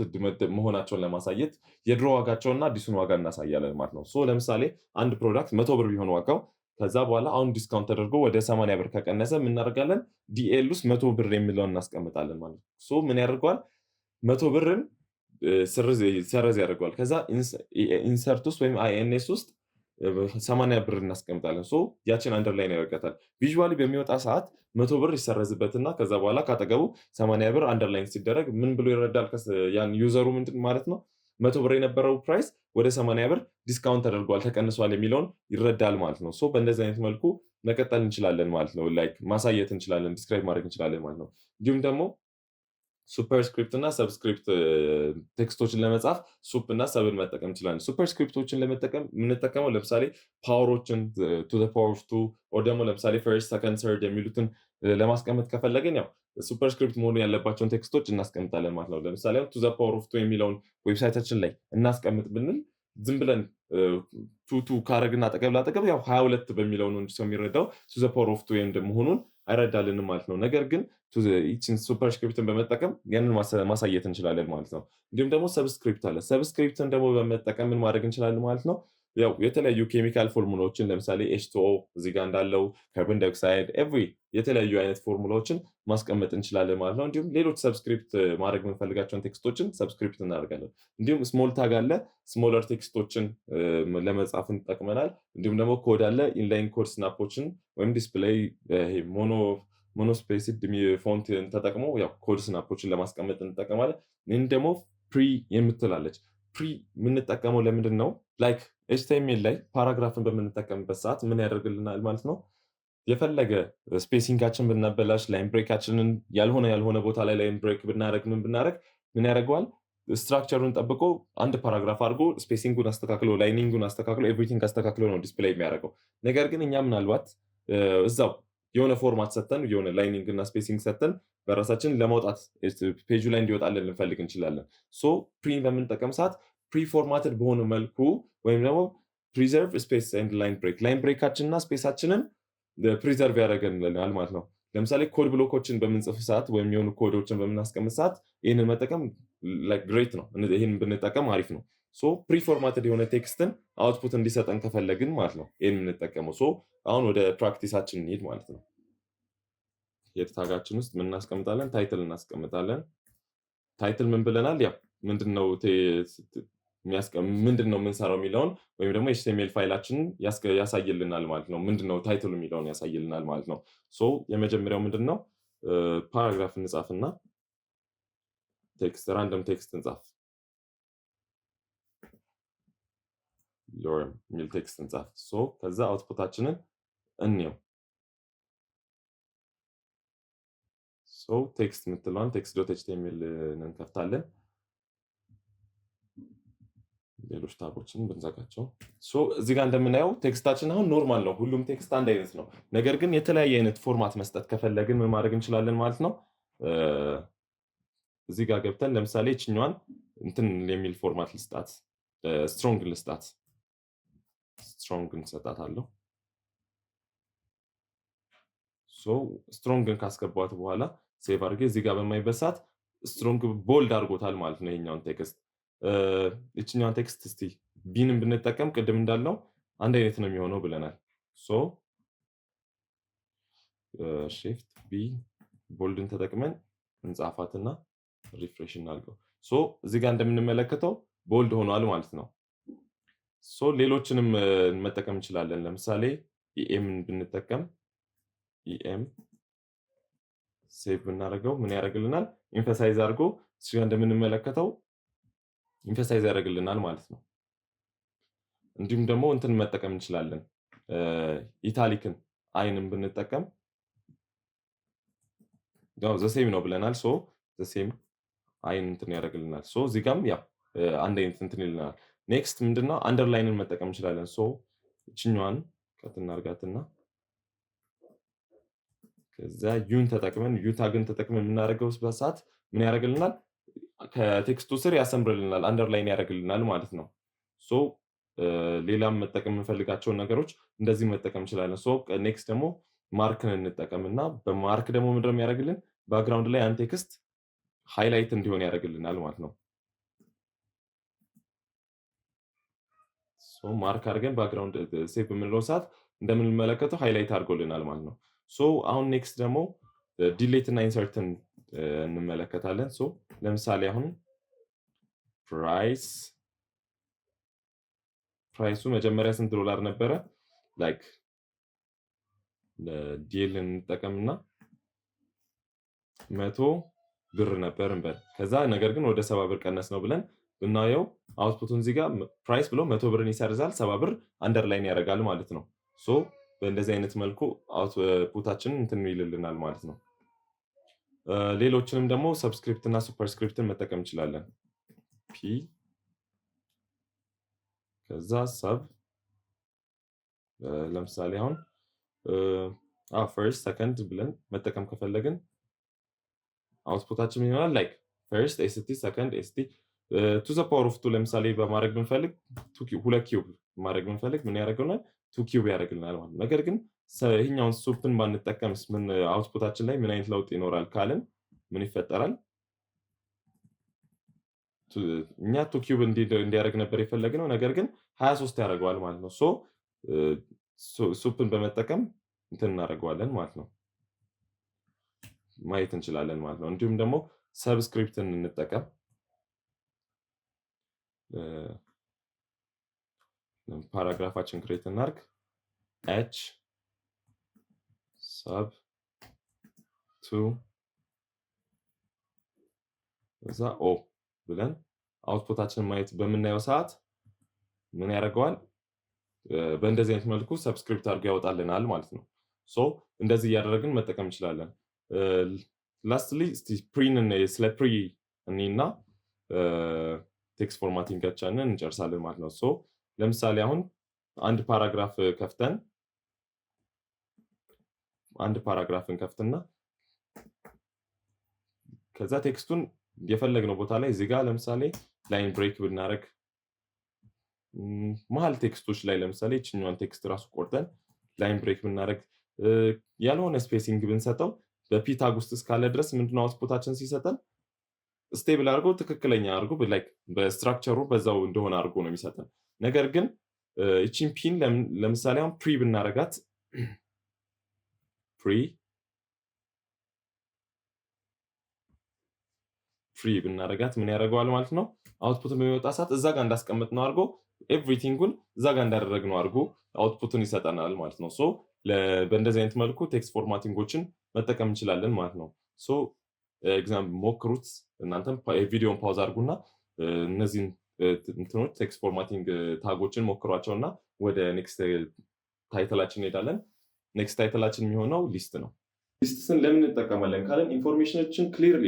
መሆናቸውን ለማሳየት የድሮ ዋጋቸውና አዲሱን ዋጋ እናሳያለን ማለት ነው። ለምሳሌ አንድ ፕሮዳክት 100 ብር ቢሆን ዋጋው ከዛ በኋላ አሁን ዲስካውንት ተደርጎ ወደ 80 ብር ከቀነሰ የምናደርጋለን ዲኤል ውስጥ 100 ብር የሚለውን እናስቀምጣለን ማለት ነው። ምን ያደርገዋል? 100 ብርን ሰረዝ ያደርገዋል። ከዛ ኢንሰርት ውስጥ ወይም አይኤንኤስ ውስጥ 80 ብር እናስቀምጣለን። ያችን አንደርላይን ያደርጋታል። ቪዥዋሊ በሚወጣ ሰዓት 100 ብር ይሰረዝበትና ከዛ በኋላ ካጠገቡ 80 ብር አንደርላይን ሲደረግ ምን ብሎ ይረዳል? ያን ዩዘሩ ምንድን ማለት ነው 100 ብር የነበረው ፕራይስ ወደ 80 ብር ዲስካውንት ተደርጓል፣ ተቀንሷል የሚለውን ይረዳል ማለት ነው። በእንደዚህ አይነት መልኩ መቀጠል እንችላለን ማለት ነው። ላይክ ማሳየት እንችላለን፣ ዲስክራይብ ማድረግ እንችላለን ማለት ነው። እንዲሁም ደግሞ ሱፐርስክሪፕት እና ሰብስክሪፕት ቴክስቶችን ለመጻፍ ሱፕ እና ሰብን መጠቀም እንችላለን። ሱፐርስክሪፕቶችን ለመጠቀም የምንጠቀመው ለምሳሌ ፓወሮችን ቱ ዘ ፓወር ኦፍ 2 ኦር ደግሞ ለምሳሌ ፈርስት፣ ሰከንድ፣ ሰርድ የሚሉትን ለማስቀመጥ ከፈለግን ሱፐርስክሪፕት መሆኑ ያለባቸውን ቴክስቶች እናስቀምጣለን ማለት ነው። ለምሳሌ ቱ ዘ ፓወር ኦፍ 2 የሚለውን ዌብሳይታችን ላይ እናስቀምጥ ብንል ዝም ብለን ቱቱ ካረግና አጠገብ ላጠገብ 22 በሚለው ነው እንጂ ሰው የሚረዳው ቱ ዘ ፓወር ኦፍ 2 መሆኑን አይረዳልንም ማለት ነው። ነገር ግን ይችን ሱፐርስክሪፕትን በመጠቀም ያንን ማሳየት እንችላለን ማለት ነው። እንዲሁም ደግሞ ሰብስክሪፕት አለ። ሰብስክሪፕትን ደግሞ በመጠቀም ምን ማድረግ እንችላለን ማለት ነው። የተለያዩ ኬሚካል ፎርሙላዎችን ለምሳሌ ኤች2ኦ እዚህ ጋር እንዳለው ካርቦን ዳይኦክሳይድ የተለያዩ አይነት ፎርሙላዎችን ማስቀመጥ እንችላለን ማለት ነው። እንዲሁም ሌሎች ሰብስክሪፕት ማድረግ የምንፈልጋቸውን ቴክስቶችን ሰብስክሪፕት እናደርጋለን። እንዲሁም ስሞል ታግ አለ። ስሞለር ቴክስቶችን ለመጻፍ እንጠቅመናል። እንዲሁም ደግሞ ኮድ አለ። ኢንላይን ኮድ ስናፖችን ወይም ዲስፕሌይ ሞኖስፔሲድ ፎንት ተጠቅሞ ኮድ ስናፖችን ለማስቀመጥ እንጠቀማለን። ይህን ደግሞ ፕሪ የምትላለች ፕሪ የምንጠቀመው ለምንድን ነው? ላይክ ኤችቲኤምኤል ላይ ፓራግራፍን በምንጠቀምበት ሰዓት ምን ያደርግልናል ማለት ነው። የፈለገ ስፔሲንጋችን ብናበላሽ ላይን ብሬካችንን ያልሆነ ቦታ ላይ ላይን ብሬክ ብናደረግ ምን ያደርገዋል? ስትራክቸሩን ጠብቆ አንድ ፓራግራፍ አድርጎ ስፔሲንጉን አስተካክሎ ላይኒንጉን አስተካክሎ ኤቭሪቲንግ አስተካክሎ ነው ዲስፕሌይ የሚያደርገው። ነገር ግን እኛ ምናልባት እዛው የሆነ ፎርማት ሰተን የሆነ ላይኒንግ እና ስፔሲንግ ሰተን በራሳችን ለማውጣት ፔጁ ላይ እንዲወጣለን ልንፈልግ እንችላለን። ፕሪ በምንጠቀም ሰዓት ፕሪ ፎርማትድ በሆነ መልኩ ወይም ደግሞ ፕሪዘርቭ ስፔስ ኤንድ ላይን ብሬካችንና ስፔሳችንን ፕሪዘርቭ ያደርገንልናል ማለት ነው። ለምሳሌ ኮድ ብሎኮችን በምንጽፍ ሰዓት ወይም የሆኑ ኮዶችን በምናስቀምጥ ሰዓት ይህንን መጠቀም ግሬት ነው። ይህን ብንጠቀም አሪፍ ነው። ፕሪ ፎርማትድ የሆነ ቴክስትን አውትፑት እንዲሰጠን ከፈለግን ማለት ነው ይህን የምንጠቀመው። አሁን ወደ ፕራክቲሳችን እንሂድ ማለት ነው። የታጋችን ውስጥ ምን እናስቀምጣለን? ታይትል እናስቀምጣለን። ታይትል ምን ብለናል? ምንድነው የምንሰራው የሚለውን ወይም ደግሞ ኤችቲኤምኤል ፋይላችንን ያሳይልናል ማለት ነው። ምንድነው ታይትሉ የሚለውን ያሳይልናል ማለት ነው። የመጀመሪያው ምንድነው? ፓራግራፍ እንጻፍና ቴክስት ራንደም ቴክስት እንጻፍ ሎረም የሚል ቴክስት እንጻፍ። ሶ ከዛ አውትፑታችንን እንየው። ሶ ቴክስት የምትለዋን text.html እንከፍታለን። ሌሎች ታቦችን ብንዘጋቸው ሶ እዚህ ጋር እንደምናየው ቴክስታችን አሁን ኖርማል ነው። ሁሉም ቴክስት አንድ አይነት ነው። ነገር ግን የተለያየ አይነት ፎርማት መስጠት ከፈለግን ምን ማድረግ እንችላለን ማለት ነው። እዚህ ጋር ገብተን ለምሳሌ እችኛዋን እንትን የሚል ፎርማት ልስጣት፣ ስትሮንግ ልስጣት። ስትሮንግ እንሰጣታለሁ። ሶ ስትሮንግን ካስገባት በኋላ ሴቭ አድርጌ እዚህ ጋር በማይበት ሰዓት ስትሮንግ ቦልድ አድርጎታል ማለት ነው ይሄኛውን ቴክስት። እችኛዋን ቴክስት እስቲ ቢንም ብንጠቀም ቅድም እንዳልነው አንድ አይነት ነው የሚሆነው ብለናል። ሶ shift b ቦልድን ተጠቅመን እንጻፋትና ሪፍሬሽ እናድርገው። ሶ እዚህ ጋር እንደምንመለከተው ቦልድ ሆኗል ማለት ነው። ሶ ሌሎችንም መጠቀም እንችላለን። ለምሳሌ ኢኤምን ብንጠቀም ኢኤም ሴቭ ብናደርገው ምን ያደርግልናል? ኤምፋሳይዝ አድርጎ እዚህ ጋር እንደምንመለከተው ኤምፋሳይዝ ያደርግልናል ማለት ነው። እንዲሁም ደግሞ እንትን መጠቀም እንችላለን። ኢታሊክን አይንን ብንጠቀም ያው ዘሴም ነው ብለናል። ሶ ዘሴም አይን እንትን ያደርግልናል። ሶ እዚህ ጋርም ያው አንድ አይነት እንትን ይልናል። ኔክስት ምንድነው? አንደርላይንን መጠቀም እንችላለን። ሶ እችኛዋን ከት እናርጋትና ከዛ ዩን ተጠቅመን ዩ ታግን ተጠቅመን የምናደርገው በሰዓት ምን ያደርግልናል? ከቴክስቱ ስር ያሰምርልናል፣ አንደርላይን ያደርግልናል ማለት ነው። ሶ ሌላም መጠቀም የምንፈልጋቸውን ነገሮች እንደዚህ መጠቀም እንችላለን። ሶ ኔክስት ደግሞ ማርክን እንጠቀምና በማርክ ደግሞ ምንድነው የሚያደርግልን? ባክግራውንድ ላይ አንድ ቴክስት ሃይላይት እንዲሆን ያደርግልናል ማለት ነው። ሶ ማርክ አድርገን ባክግራውንድ ሴቭ በምንለው ሰዓት እንደምንመለከተው ሃይላይት አድርጎልናል ማለት ነው። ሶ አሁን ኔክስት ደግሞ ዲሌት እና ኢንሰርትን እንመለከታለን። ሶ ለምሳሌ አሁን ፕራይሱ መጀመሪያ ስንት ዶላር ነበረ? ላይክ ዲል እንጠቀምና 100 ብር ነበር እንበል። ከዛ ነገር ግን ወደ 70 ብር ቀነስ ነው ብለን ብናየው አውትፑቱን እዚህ ጋር ፕራይስ ብሎ 100 ብርን ይሰርዛል፣ 70 ብር አንደርላይን ያደርጋል ማለት ነው። ሶ በእንደዚህ አይነት መልኩ አውትፑታችንን እንትን ይልልናል ማለት ነው። ሌሎችንም ደግሞ ሰብስክሪፕት እና ሱፐርስክሪፕትን መጠቀም እንችላለን። ፒ ከዛ ሰብ ለምሳሌ አሁን ፈርስት ሰከንድ ብለን መጠቀም ከፈለግን አውትፑታችን ይሆናል ላይክ ፈርስት ኤስቲ ሰከንድ ኤስቲ ቱ ዘ ፓወር ኦፍ ቱ ለምሳሌ በማድረግ ብንፈልግ ሁለት ኪዩብ ማድረግ ብንፈልግ ምን ያደርግልናል? ቱ ኪዩብ ያደርግልናል ማለት ነው። ነገር ግን ይሄኛውን ሱፕን ባንጠቀምስ ምን አውትፑታችን ላይ ምን አይነት ለውጥ ይኖራል ካልን ምን ይፈጠራል? እኛ ቱ ኪዩብ እንዲያደርግ ነበር የፈለግነው፣ ነገር ግን 23 ያደርገዋል ማለት ነው። ሶ ሱፕን በመጠቀም እንትን እናደርገዋለን ማለት ነው፣ ማየት እንችላለን ማለት ነው። እንዲሁም ደግሞ ሰብስክሪፕትን እንጠቀም። ፓራግራፋችን ክሬት እናርግ። ኤች ሰብ ቱ እዛ ኦ ብለን አውትፑታችንን ማየት በምናየው ሰዓት ምን ያደርገዋል? በእንደዚህ አይነት መልኩ ሰብስክሪፕት አድርጎ ያወጣልናል ማለት ነው። ሶ እንደዚህ እያደረግን መጠቀም እንችላለን። ላስትሊ እስቲ ፕሪን ስለ ፕሪ እኔና ቴክስት ፎርማቲንጋችንን እንጨርሳለን ማለት ነው። ሶ ለምሳሌ አሁን አንድ ፓራግራፍን ከፍትና ከዛ ቴክስቱን የፈለግነው ቦታ ላይ እዚህ ጋር ለምሳሌ ላይን ብሬክ ብናደርግ መሀል ቴክስቶች ላይ ለምሳሌ እችኛዋን ቴክስት ራሱ ቆርጠን ላይን ብሬክ ብናደርግ ያልሆነ ስፔሲንግ ብንሰጠው በፒ ታግ ውስጥ እስካለ ድረስ ምንድነው አውትፑታችን ሲሰጠን ስቴብል አድርጎ ትክክለኛ አድርጎ ላይክ በስትራክቸሩ በዛው እንደሆነ አድርጎ ነው የሚሰጠን። ነገር ግን እቺን ፒን ለምሳሌ አሁን ፕሪ ብናደርጋት ፍሪ ብናደርጋት ምን ያደርገዋል ማለት ነው? አውትፑትን በሚወጣ ሰዓት እዛ ጋር እንዳስቀመጥነው አድርጎ ኤቭሪቲንጉን እዛ ጋር እንዳደረግነው አድርጎ አውትፑትን ይሰጠናል ማለት ነው። ሶ በእንደዚህ አይነት መልኩ ቴክስት ፎርማቲንጎችን መጠቀም እንችላለን ማለት ነው። ሶ ኤግዛምፕል ሞክሩት። እናንተም ቪዲዮን ፓውዝ አድርጉና እነዚህን እንትኖች ቴክስት ፎርማቲንግ ታጎችን ሞክሯቸውና ወደ ኔክስት ታይትላችን እንሄዳለን። ኔክስት ታይትላችን የሚሆነው ሊስት ነው። ሊስትስን ለምን እንጠቀማለን ካለን ኢንፎርሜሽኖችን ክሊርሊ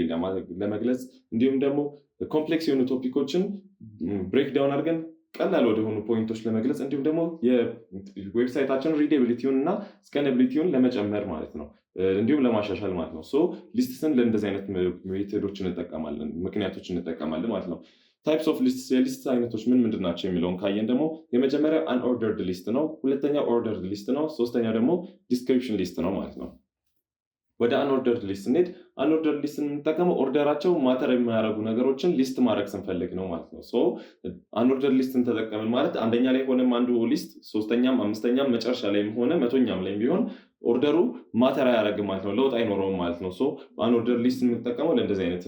ለመግለጽ እንዲሁም ደግሞ ኮምፕሌክስ የሆኑ ቶፒኮችን ብሬክዳውን አድርገን ቀላል ወደሆኑ ፖይንቶች ለመግለጽ እንዲሁም ደግሞ የዌብሳይታችን ሪዴቢሊቲውን እና ስካነቢሊቲውን ለመጨመር ማለት ነው፣ እንዲሁም ለማሻሻል ማለት ነው። ሊስትስን ለእንደዚህ አይነት ሜቶዶች እንጠቀማለን፣ ምክንያቶች እንጠቀማለን ማለት ነው። ታይፕስ ኦፍ ሊስትስ፣ የሊስት አይነቶች ምን ምንድን ናቸው የሚለውን ካየን ደግሞ የመጀመሪያው አንኦርደርድ ሊስት ነው። ሁለተኛው ኦርደርድ ሊስት ነው። ሶስተኛው ደግሞ ዲስክሪፕሽን ሊስት ነው ማለት ነው። ወደ አንኦርደርድ ሊስት ስንሄድ አንኦርደርድ ሊስት የምንጠቀመው ኦርደራቸው ማተር የማያደርጉ ነገሮችን ሊስት ማድረግ ስንፈልግ ነው ማለት ነው። አንኦርደርድ ሊስትን ተጠቀምን ማለት አንደኛ ላይ ሆነም አንዱ ሊስት ሶስተኛም አምስተኛም መጨረሻ ላይም ሆነ መቶኛም ላይ ቢሆን ኦርደሩ ማተር አያደርግም ማለት ነው፣ ለውጥ አይኖረውም ማለት ነው። አንኦርደርድ ሊስት የምንጠቀመው ለእንደዚህ አይነት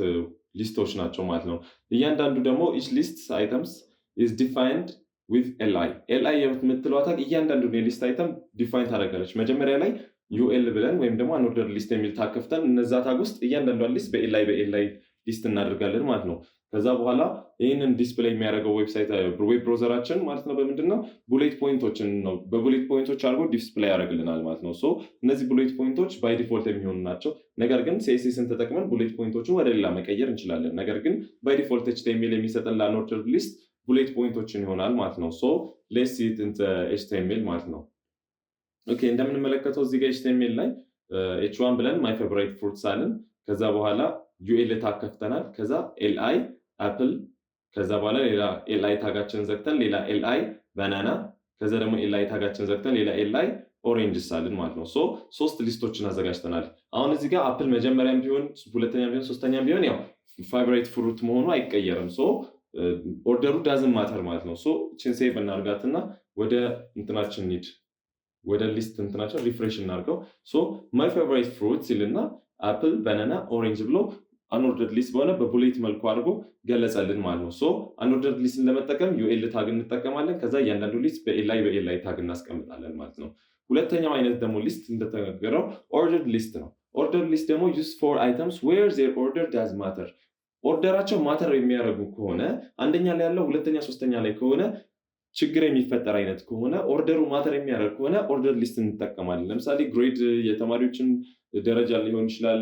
ሊስቶች ናቸው ማለት ነው። እያንዳንዱ ደግሞ ኢች ሊስት አይተምስ ኢዝ ዲፋይንድ ዊዝ ኤልአይ። ኤልአይ የምትለው ታግ እያንዳንዱ የሊስት አይተም ዲፋይን ታደርጋለች። መጀመሪያ ላይ ዩኤል ብለን ወይም ደግሞ አንኦርደርድ ሊስት የሚል ታግ ከፍተን እነዛ ታግ ውስጥ እያንዳንዷን ሊስት በኤልአይ ሊስት እናደርጋለን ማለት ነው። ከዛ በኋላ ይህንን ዲስፕሌይ የሚያደርገው ዌብሳይት ዌብ ብሮዘራችን ማለት ነው በምንድን ነው ቡሌት ፖይንቶችን ነው በቡሌት ፖይንቶች አድርጎ ዲስፕሌይ ያደርግልናል ማለት ነው። እነዚህ ቡሌት ፖይንቶች ባይ ዲፎልት የሚሆኑ ናቸው። ነገር ግን ሲኤስኤስን ተጠቅመን ቡሌት ፖይንቶችን ወደ ሌላ መቀየር እንችላለን። ነገር ግን ባይ ዲፎልት ኤችቲኤምኤል የሚሰጠን ለአንኦርደርድ ሊስት ቡሌት ፖይንቶችን ይሆናል ማለት ነው። ሌትስ ሲ ኢት ኢን ኤችቲኤምኤል ማለት ነው። ኦኬ እንደምንመለከተው እዚህ ጋር ኤችቲኤምኤል ላይ ኤች1 ብለን ማይ ፌቨራይት ፍሩትስ አለን። ከዛ በኋላ ዩኤል ታግ ከፍተናል። ከዛ ኤልአይ አፕል፣ ከዛ በኋላ ሌላ ኤልአይ ታጋችን ዘግተን ሌላ ኤልአይ ባናና፣ ከዛ ደግሞ ኤልአይ ታጋችን ዘግተን ሌላ ኤልአይ ኦሬንጅስ አለን ማለት ነው። ሶስት ሊስቶችን አዘጋጅተናል። አሁን እዚህ ጋር አፕል መጀመሪያም ቢሆን ሁለተኛም ቢሆን ሶስተኛም ቢሆን ያው ፌቨራይት ፍሩት መሆኑ አይቀየርም። ኦርደሩ ዳዝን ማተር ማለት ነው። ቺን ሴቭ እናርጋትና ወደ እንትናችን እንሂድ፣ ወደ ሊስት እንትናችን ሪፍሬሽ እናርገው። ማይ ፌቨራይት ፍሩት ሲልና አፕል ባናና ኦሬንጅ ብሎ አንኦርደርድ ሊስት በሆነ በቡሌት መልኩ አድርጎ ገለጸልን ማለት ነው። አንኦርደርድ ሊስትን ለመጠቀም ዩኤል ታግ እንጠቀማለን። ከዛ እያንዳንዱ ሊስት በኤልአይ ታግ እናስቀምጣለን ማለት ነው። ሁለተኛው አይነት ደግሞ ሊስት እንደተነገረው ኦርደርድ ሊስት ነው። ኦርደርድ ሊስት ደግሞ ዩዝ ፎር አይተምስ ዌር ዜር ኦርደር ዳዝ ማተር። ኦርደራቸው ማተር የሚያደርጉ ከሆነ አንደኛ ላይ ያለው ሁለተኛ ሶስተኛ ላይ ከሆነ ችግር የሚፈጠር አይነት ከሆነ ኦርደሩ ማተር የሚያደርግ ከሆነ ኦርደር ሊስት እንጠቀማለን። ለምሳሌ ግሬድ የተማሪዎችን ደረጃ ሊሆን ይችላል፣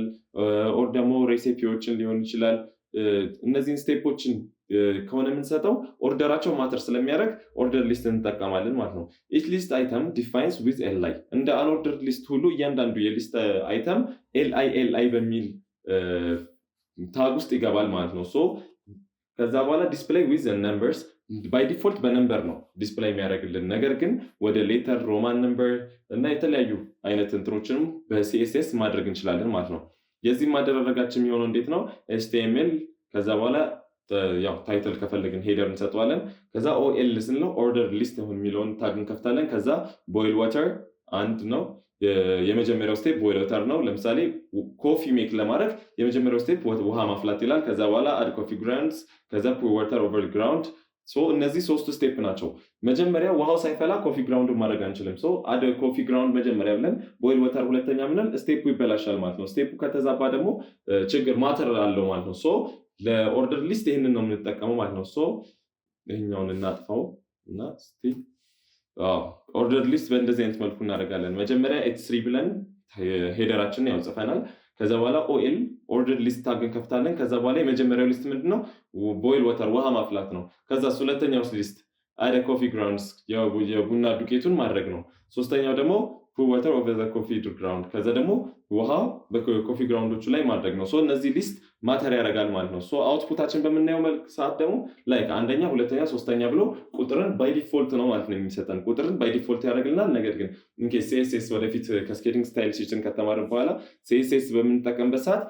ኦር ደግሞ ሬሲፒዎችን ሊሆን ይችላል። እነዚህን ስቴፖችን ከሆነ የምንሰጠው ኦርደራቸው ማተር ስለሚያደርግ ኦርደር ሊስት እንጠቀማለን ማለት ነው። ኢች ሊስት አይተም ዲፋይንስ ዊዝ ኤልአይ። እንደ አንኦርደርድ ሊስት ሁሉ እያንዳንዱ የሊስት አይተም ኤልአይ በሚል ታግ ውስጥ ይገባል ማለት ነው። ከዛ በኋላ ዲስፕሌይ ዊዝ ነምበርስ ባይ ዲፎልት በነምበር ነው ዲስፕሌይ የሚያደርግልን። ነገር ግን ወደ ሌተር ሮማን ነምበር እና የተለያዩ አይነት እንትኖችንም በሲኤስኤስ ማድረግ እንችላለን ማለት ነው። የዚህ ማደራረጋችን የሚሆነው እንዴት ነው? ኤችቲኤምኤል ከዛ በኋላ ያው ታይትል ከፈለግን ሄደር እንሰጠዋለን። ከዛ ኦኤል ስንለው ኦርደር ሊስት የሚለውን ታግ እንከፍታለን። ከዛ ቦይል ዋተር አንድ ነው የመጀመሪያው ስቴፕ ቦይል ዋተር ነው። ለምሳሌ ኮፊ ሜክ ለማድረግ የመጀመሪያው ስቴፕ ውሃ ማፍላት ይላል። ከዛ በኋላ አድ ኮፊ ግራውንድስ፣ ከዛ ፑር ዋተር ኦቨር ግራውንድ። እነዚህ ሶስቱ ስቴፕ ናቸው። መጀመሪያ ውሃው ሳይፈላ ኮፊ ግራውንዱን ማድረግ አንችልም። አድ ኮፊ ግራውንድ መጀመሪያ ብለን ቦይል ዋተር ሁለተኛ ብለን ስቴፑ ይበላሻል ማለት ነው። ስቴፑ ከተዛባ ደግሞ ችግር ማተር አለው ማለት ነው። ለኦርደር ሊስት ይህንን ነው የምንጠቀመው ማለት ነው። ይህኛውን እናጥፋው እና ኦርደር ሊስት በእንደዚህ አይነት መልኩ እናደርጋለን። መጀመሪያ ኤች3 ብለን ሄደራችንን ያው ጽፈናል። ከዛ በኋላ ኦኤል ኦርደር ሊስት ታግን ከፍታለን። ከዛ በኋላ የመጀመሪያው ሊስት ምንድነው? ቦይል ዋተር ውሃ ማፍላት ነው። ከዛ ሁለተኛው ሊስት አደ ኮፊ ግራውንድስ የቡና ዱቄቱን ማድረግ ነው። ሶስተኛው ደግሞ ፑር ዋተር ኦቨር ዘ ኮፊ ግራውንድ፣ ከዛ ደግሞ ውሃ በኮፊ ግራውንዶቹ ላይ ማድረግ ነው። እነዚህ ሊስት ማተር ያደርጋል ማለት ነው። አውትፑታችን በምናየው መልክ ሰዓት ደግሞ ላይክ አንደኛ ሁለተኛ ሶስተኛ ብሎ ቁጥርን ባይ ዲፎልት ነው ማለት ነው የሚሰጠን። ቁጥርን ባይ ዲፎልት ያደርግልናል። ነገር ግን ኢንኬስ ሲኤስኤስ ወደፊት ከስኬዲንግ ስታይል ሲችን ከተማርን በኋላ ሲኤስኤስ በምንጠቀምበት ሰዓት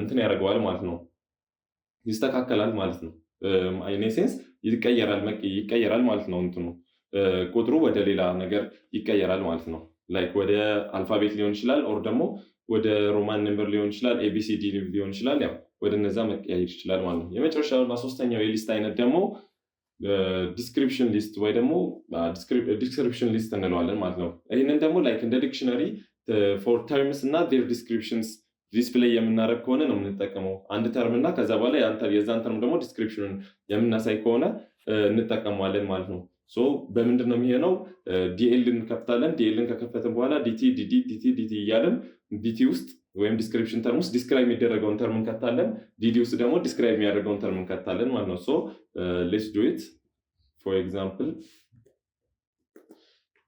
እንትን ያደርገዋል ማለት ነው፣ ይስተካከላል ማለት ነው። ኢን ሴንስ ይቀየራል ማለት ነው። እንትኑ ቁጥሩ ወደ ሌላ ነገር ይቀየራል ማለት ነው። ላይክ ወደ አልፋቤት ሊሆን ይችላል፣ ኦር ደግሞ ወደ ሮማን ነምበር ሊሆን ይችላል፣ ኤቢሲዲ ሊሆን ይችላል። ያው ወደ እነዛ መቀያየር ይችላል ማለት ነው። የመጨረሻውና ሶስተኛው የሊስት አይነት ደግሞ ዲስክሪፕሽን ሊስት ወይ ደግሞ ዲስክሪፕሽን ሊስት እንለዋለን ማለት ነው። ይህንን ደግሞ ላይክ እንደ ዲክሽነሪ ፎር ተርምስ እና ዴር ዲስክሪፕሽንስ ዲስፕሌይ የምናደርግ ከሆነ ነው የምንጠቀመው አንድ ተርም እና ከዛ በኋላ የዛን ተርም ደግሞ ዲስክሪፕሽኑን የምናሳይ ከሆነ እንጠቀመዋለን ማለት ነው። በምንድን ነው የሚሆነው? ዲኤል እንከፍታለን። ዲኤልን ከከፈትን በኋላ ዲቲ ዲቲ እያለን ዲቲ ውስጥ ወይም ዲስክሪፕሽን ተርም ውስጥ ዲስክራይብ የሚደረገውን ተርም እንከታለን። ዲዲ ውስጥ ደግሞ ዲስክራይብ የሚያደርገውን ተርም እንከታለን ማለት ነው። ሌትስ ዱ ኢት ፎር ኤግዛምፕል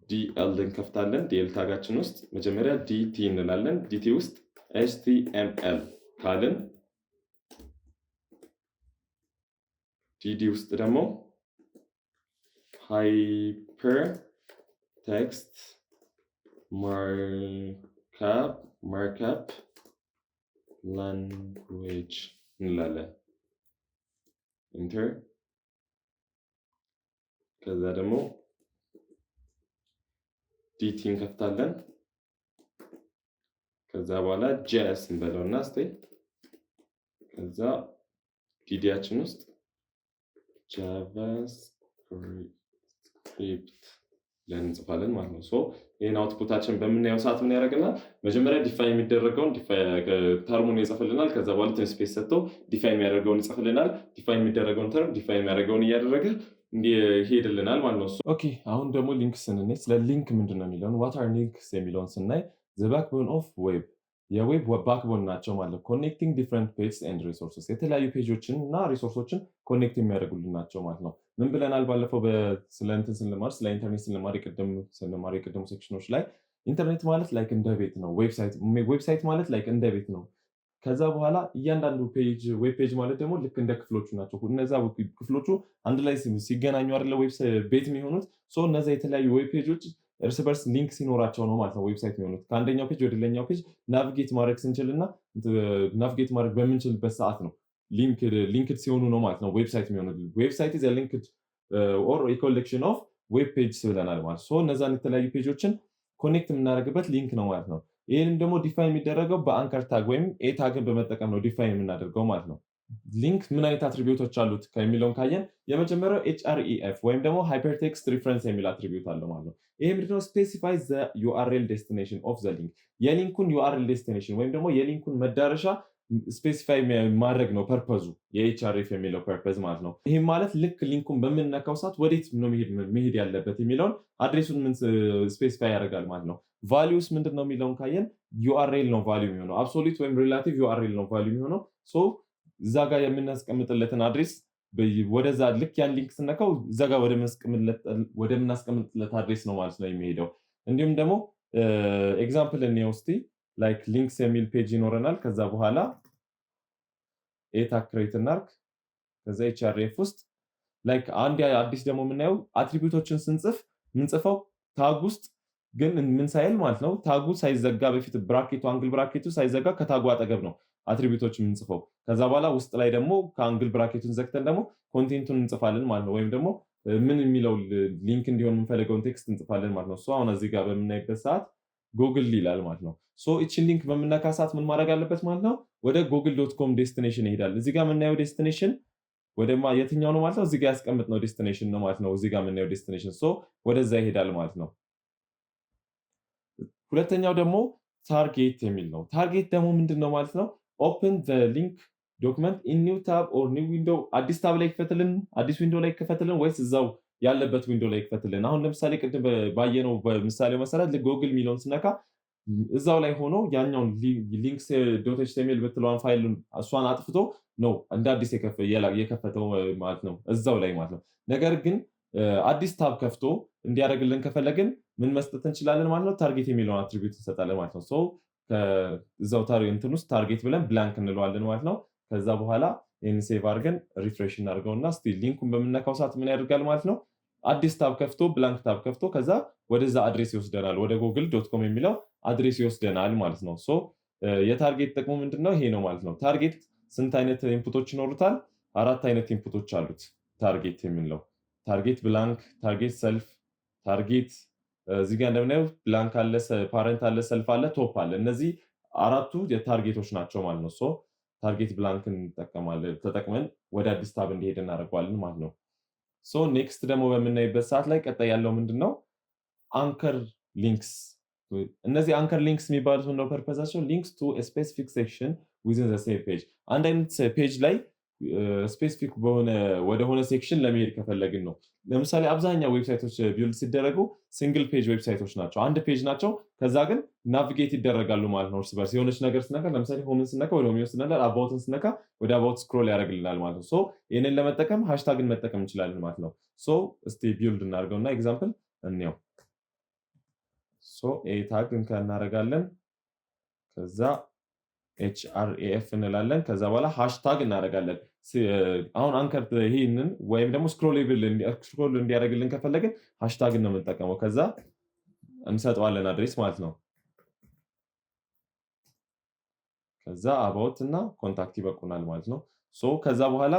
ዲኤል እንከፍታለን። ዲኤል ታጋችን ውስጥ መጀመሪያ ዲቲ እንላለን። ዲቲ ውስጥ ኤችቲኤምኤል ካልን ዲዲ ውስጥ ደግሞ ሃይፐር ቴክስት ማርክአፕ ላንጉዌጅ እንላለን። ኢንተር ከዛ ደግሞ ዲቲ እንከፍታለን። ከዛ በኋላ ጄኤስ እንበለውና ከዛ ዲዲያችን ውስጥ ጃቫስክሪፕት ብለን እንጽፋለን ማለት ነው። ይህን አውትፑታችን በምናየው ሰዓት ምን ያደርግልናል? መጀመሪያ ዲፋይን የሚደረገውን ተርሙን ይጽፍልናል። ከዛ በኋላ ትንሽ ስፔስ ሰጥቶ ዲፋይን የሚያደርገውን ይጽፍልናል። ዲፋይን የሚደረገውን ተርም ዲፋይን የሚያደርገውን እያደረገ ይሄድልናል ማለት ነው። ኦኬ አሁን ደግሞ ሊንክ ስንነይ ስለ ሊንክ ምንድን ነው የሚለውን ዋት አር ሊንክስ የሚለውን ስናይ ዘ ባክቦን ኦፍ ዌብ የዌብ ባክቦን ናቸው ማለት ኮኔክቲንግ ዲፍረንት ፔጅስ ኤንድ ሪሶርስስ የተለያዩ ፔጆችን እና ሪሶርሶችን ኮኔክት የሚያደርጉልን ናቸው ማለት ነው። ምን ብለናል ባለፈው ስለ ኢንተርኔት ስንማር የቅድሙ ሴክሽኖች ላይ ኢንተርኔት ማለት ላይክ እንደ ቤት ነው። ዌብሳይት ማለት ላይክ እንደ ቤት ነው። ከዛ በኋላ እያንዳንዱ ዌብ ፔጅ ማለት ደግሞ ልክ እንደ ክፍሎቹ ናቸው። እነዛ ክፍሎቹ አንድ ላይ ሲገናኙ አይደለ ቤት የሚሆኑት። እነዛ የተለያዩ ዌብ ፔጆች እርስ በርስ ሊንክ ሲኖራቸው ነው ማለት ነው ዌብሳይት የሚሆኑት። ከአንደኛው ፔጅ ወደ ሌላኛው ፔጅ ናቪጌት ማድረግ ስንችልና ናቪጌት ማድረግ በምንችልበት ሰዓት ነው ሊንክድ ሲሆኑ ነው ማለት ነው ዌብሳይት የሚሆኑት። ዌብሳይት ኢዝ ሊንክድ ኦር ኮሌክሽን ኦፍ ዌብ ፔጅስ ብለናል ማለት ነው። እነዛን የተለያዩ ፔጆችን ኮኔክት የምናደርግበት ሊንክ ነው ማለት ነው። ይህንም ደግሞ ዲፋይን የሚደረገው በአንከር ታግ ወይም ኤ ታግን በመጠቀም ነው ዲፋይን የምናደርገው ማለት ነው። ሊንክ ምን አይነት አትሪቢዩቶች አሉት ከሚለውን ካየን የመጀመሪያው ኤችአርኢኤፍ ወይም ደግሞ ሃይፐርቴክስት ሪፈረንስ የሚል አትሪቢዩት አለው ማለት ነው። ይሄ ምንድነው? ስፔሲፋይ ዘ ዩአርኤል ዴስቲኔሽን ኦፍ ዘ ሊንክ የሊንኩን ዩአርኤል ዴስቲኔሽን ወይም ደግሞ የሊንኩን መዳረሻ ስፔሲፋይ ማድረግ ነው ፐርፐዙ የኤችአርኤፍ የሚለው ፐርፐዝ ማለት ነው። ይህም ማለት ልክ ሊንኩን በምንነካው ሰዓት ወዴት ነው መሄድ ያለበት የሚለውን አድሬሱን ምን ስፔሲፋይ ያደርጋል ማለት ነው። ቫሊዩስ ምንድን ነው የሚለውን ካየን ዩአርኤል ነው ቫሊዩ የሚሆነው። አብሶሉት ወይም ሪላቲቭ ዩአርኤል ነው ቫሊዩ የሚሆነው። እዛ ጋር የምናስቀምጥለትን አድሬስ ወደዛ ልክ ያን ሊንክ ስነካው እዛ ጋር ወደምናስቀምጥለት አድሬስ ነው ማለት ነው የሚሄደው። እንዲሁም ደግሞ ኤግዛምፕል እንየው እስቲ። ላይክ ሊንክስ የሚል ፔጅ ይኖረናል። ከዛ በኋላ ኤታግ ክሬት እናርግ። ከዛ ኤችአርኤፍ ውስጥ ላይክ አንድ አዲስ ደግሞ የምናየው አትሪቢዩቶችን ስንጽፍ ምንጽፈው ታግ ውስጥ ግን ምን ሳይል ማለት ነው። ታጉ ሳይዘጋ በፊት አንግል ብራኬቱ ሳይዘጋ ከታጉ አጠገብ ነው አትሪቢዩቶች የምንጽፈው። ከዛ በኋላ ውስጥ ላይ ደግሞ ከአንግል ብራኬቱን ዘግተን ደግሞ ኮንቴንቱን እንጽፋለን ማለት ነው። ወይም ደግሞ ምን የሚለው ሊንክ እንዲሆን የምንፈልገውን ቴክስት እንጽፋለን ማለት ነው። አሁን እዚህ ጋር በምናይበት ሰዓት ጉግል ይላል ማለት ነው። እችን ሊንክ በምነካ ሰዓት ምን ማድረግ አለበት ማለት ነው? ወደ google.com ዴስቲኔሽን ይሄዳል። እዚህ ጋር የምናየው ዴስቲኔሽን የትኛው ነው ማለት ነው? እዚህ ጋር ያስቀምጥነው ዴስቲኔሽን ነው ማለት ነው። እዚህ ጋር የምናየው ዴስቲኔሽን ወደዛ ይሄዳል ማለት ነው። ሁለተኛው ደግሞ ታርጌት የሚል ነው። ታርጌት ደግሞ ምንድን ነው ማለት ነው? ኦፕን ዘ ሊንክ ዶክመንት ኢን ኒው ታብ ኦር ኒው ዊንዶው። አዲስ ታብ ላይ ይክፈትልን፣ አዲስ ዊንዶው ላይ ይክፈትልን ወይስ እዛው ያለበት ዊንዶው ላይ ይክፈትልን? አሁን ለምሳሌ ቅድም ባየነው በምሳሌው መሰረት ጉግል የሚለውን ስነካ እዛው ላይ ሆኖ ያኛውን ሊንክስ ዶት ኤችቲኤምኤል ብትለዋን ፋይል እሷን አጥፍቶ ነው እንደ አዲስ የከፈተው ማለት ነው እዛው ላይ ማለት ነው። ነገር ግን አዲስ ታብ ከፍቶ እንዲያደርግልን ከፈለግን ምን መስጠት እንችላለን ማለት ነው? ታርጌት የሚለውን አትሪቢዩት እንሰጣለን ማለት ነው። እዛው እንትን ውስጥ ታርጌት ብለን ብላንክ እንለዋለን ማለት ነው። ከዛ በኋላ ይህን ሴቭ አድርገን ሪፍሬሽ እናድርገውና ስቲል ሊንኩን በምነካው ሰዓት ምን ያደርጋል ማለት ነው? አዲስ ታብ ከፍቶ ብላንክ ታብ ከፍቶ ከዛ ወደዛ አድሬስ ይወስደናል፣ ወደ google.com የሚለው አድሬስ ይወስደናል ማለት ነው። የታርጌት ጥቅሙ ምንድነው? ይሄ ነው ማለት ነው። ታርጌት ስንት አይነት ኢንፑቶች ይኖሩታል? 4 አይነት ኢንፑቶች አሉት ታርጌት የሚለው። ታርጌት ብላንክ፣ ታርጌት ሰልፍ፣ ታርጌት እዚህ ጋር እንደምናየው ብላንክ አለ፣ ፓረንት አለ፣ ሰልፍ አለ፣ ቶፕ አለ። እነዚህ 4ቱ የታርጌቶች ናቸው ማለት ነው። ታርጌት ብላንክን ተጠቅመን ወደ አዲስ ታብ እንዲሄድ እናደርገዋለን ማለት ነው። ኔክስት ደግሞ በምናይበት ሰዓት ላይ ቀጣይ ያለው ምንድነው? አንከር ሊንክስ እነዚህ አንከር ሊንክስ የሚባሉት ነው ፐርፐዛቸው ሊንክስ ቱ ስፔሲፊክ ሴክሽን ዊዝን ዘ ሴም ፔጅ አንድ አይነት ፔጅ ላይ ስፔሲፊክ ወደሆነ ሴክሽን ለመሄድ ከፈለግን ነው። ለምሳሌ አብዛኛው ዌብሳይቶች ቢልድ ሲደረጉ ሲንግል ፔጅ ዌብሳይቶች ናቸው፣ አንድ ፔጅ ናቸው። ከዛ ግን ናቪጌት ይደረጋሉ ማለት ነው እርስ በርስ። የሆነች ነገር ስነካ ለምሳሌ ሆምን ስነካ ወደ ሆም ይወስደናል፣ አባውትን ስነካ ወደ አባውት ስክሮል ያደርግልናል ማለት ነው። ሶ ይህንን ለመጠቀም ሃሽታግን መጠቀም እንችላለን ማለት ነው። ሶ እስቲ ቢልድ እናደርገውና ኤግዛምፕል እንየው። ሶ ኤ ታግ እናደርጋለን፣ ከዛ href እንላለን፣ ከዛ በኋላ ሃሽታግ እናደርጋለን። አሁን አንከር ይሄንን ወይም ደግሞ ስክሮል እንዲያደርግልን ከፈለግን ሃሽታግ ነው የምንጠቀመው። ከዛ እንሰጠዋለን አድሬስ ማለት ነው። ከዛ አባውት እና ኮንታክት ይበቁናል ማለት ነው። ሶ ከዛ በኋላ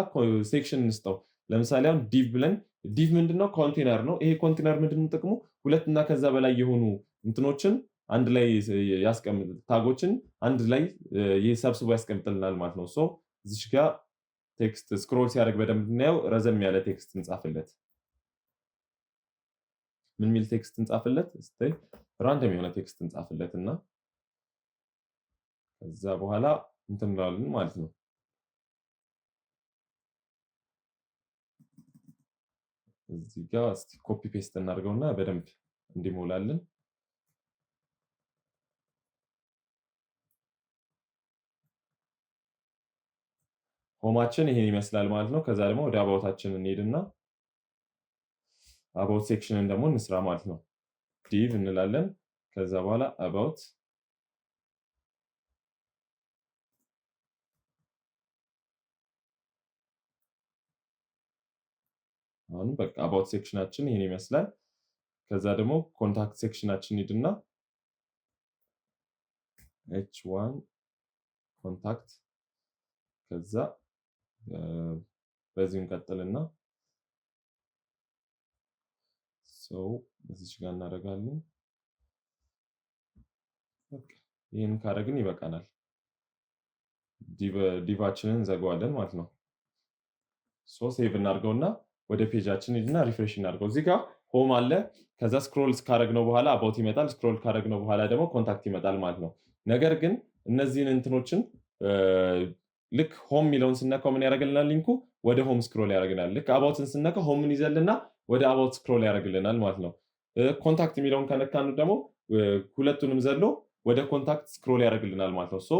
ሴክሽን እንስጠው። ለምሳሌ አሁን ዲቭ ብለን ዲቭ ምንድነው? ኮንቴነር ነው። ይሄ ኮንቴነር ምንድነው ጥቅሙ? ሁለት እና ከዛ በላይ የሆኑ እንትኖችን አንድ ላይ ያስቀምጥ ታጎችን አንድ ላይ ሰብስቦ ያስቀምጥልናል ማለት ነው። ሶ እዚች ጋር ቴክስት ስክሮል ሲያደርግ በደንብ እናየው። ረዘም ያለ ቴክስት እንጻፍለት። ምን ሚል ቴክስት እንጻፍለት? እስቲ ራንደም የሆነ ቴክስት እንጻፍለት እና ከዛ በኋላ እንትን እንላለን ማለት ነው። እዚህ ጋር እስቲ ኮፒ ፔስት እናድርገውና በደንብ እንዲሞላልን ሆማችን ይሄን ይመስላል ማለት ነው። ከዛ ደግሞ ወደ አባውታችን እንሄድና አባውት ሴክሽንን ደግሞ እንስራ ማለት ነው። ዲቭ እንላለን። ከዛ በኋላ አባውት አሁን በቃ አባውት ሴክሽናችን ይሄን ይመስላል። ከዛ ደግሞ ኮንታክት ሴክሽናችን ሄድና h1 ኮንታክት ከዛ በዚህ እንቀጥልና እዚች ጋር እናደርጋለን። ይህን ካደረግን ይበቃናል። ዲቫችንን እንዘጋዋለን ማለት ነው። ሴቭ እናድርገውና ወደ ፔጃችን ሄድና ሪፍሬሽ እናድርገው። እዚህ ጋር ሆም አለ። ከዛ ስክሮል ካደረግነው በኋላ አባውት ይመጣል። ስክሮል ካደረግነው በኋላ ደግሞ ኮንታክት ይመጣል ማለት ነው። ነገር ግን እነዚህን እንትኖችን ልክ ሆም የሚለውን ስነካው ምን ያደርግልናል? ሊንኩ ወደ ሆም ስክሮል ያደርግልናል። ልክ አባውትን ስነካው ሆምን ይዘልና ወደ አባውት ስክሮል ያደርግልናል ማለት ነው። ኮንታክት የሚለውን ከነካኑ ደግሞ ሁለቱንም ዘሎ ወደ ኮንታክት ስክሮል ያደርግልናል ማለት ነው። ሶ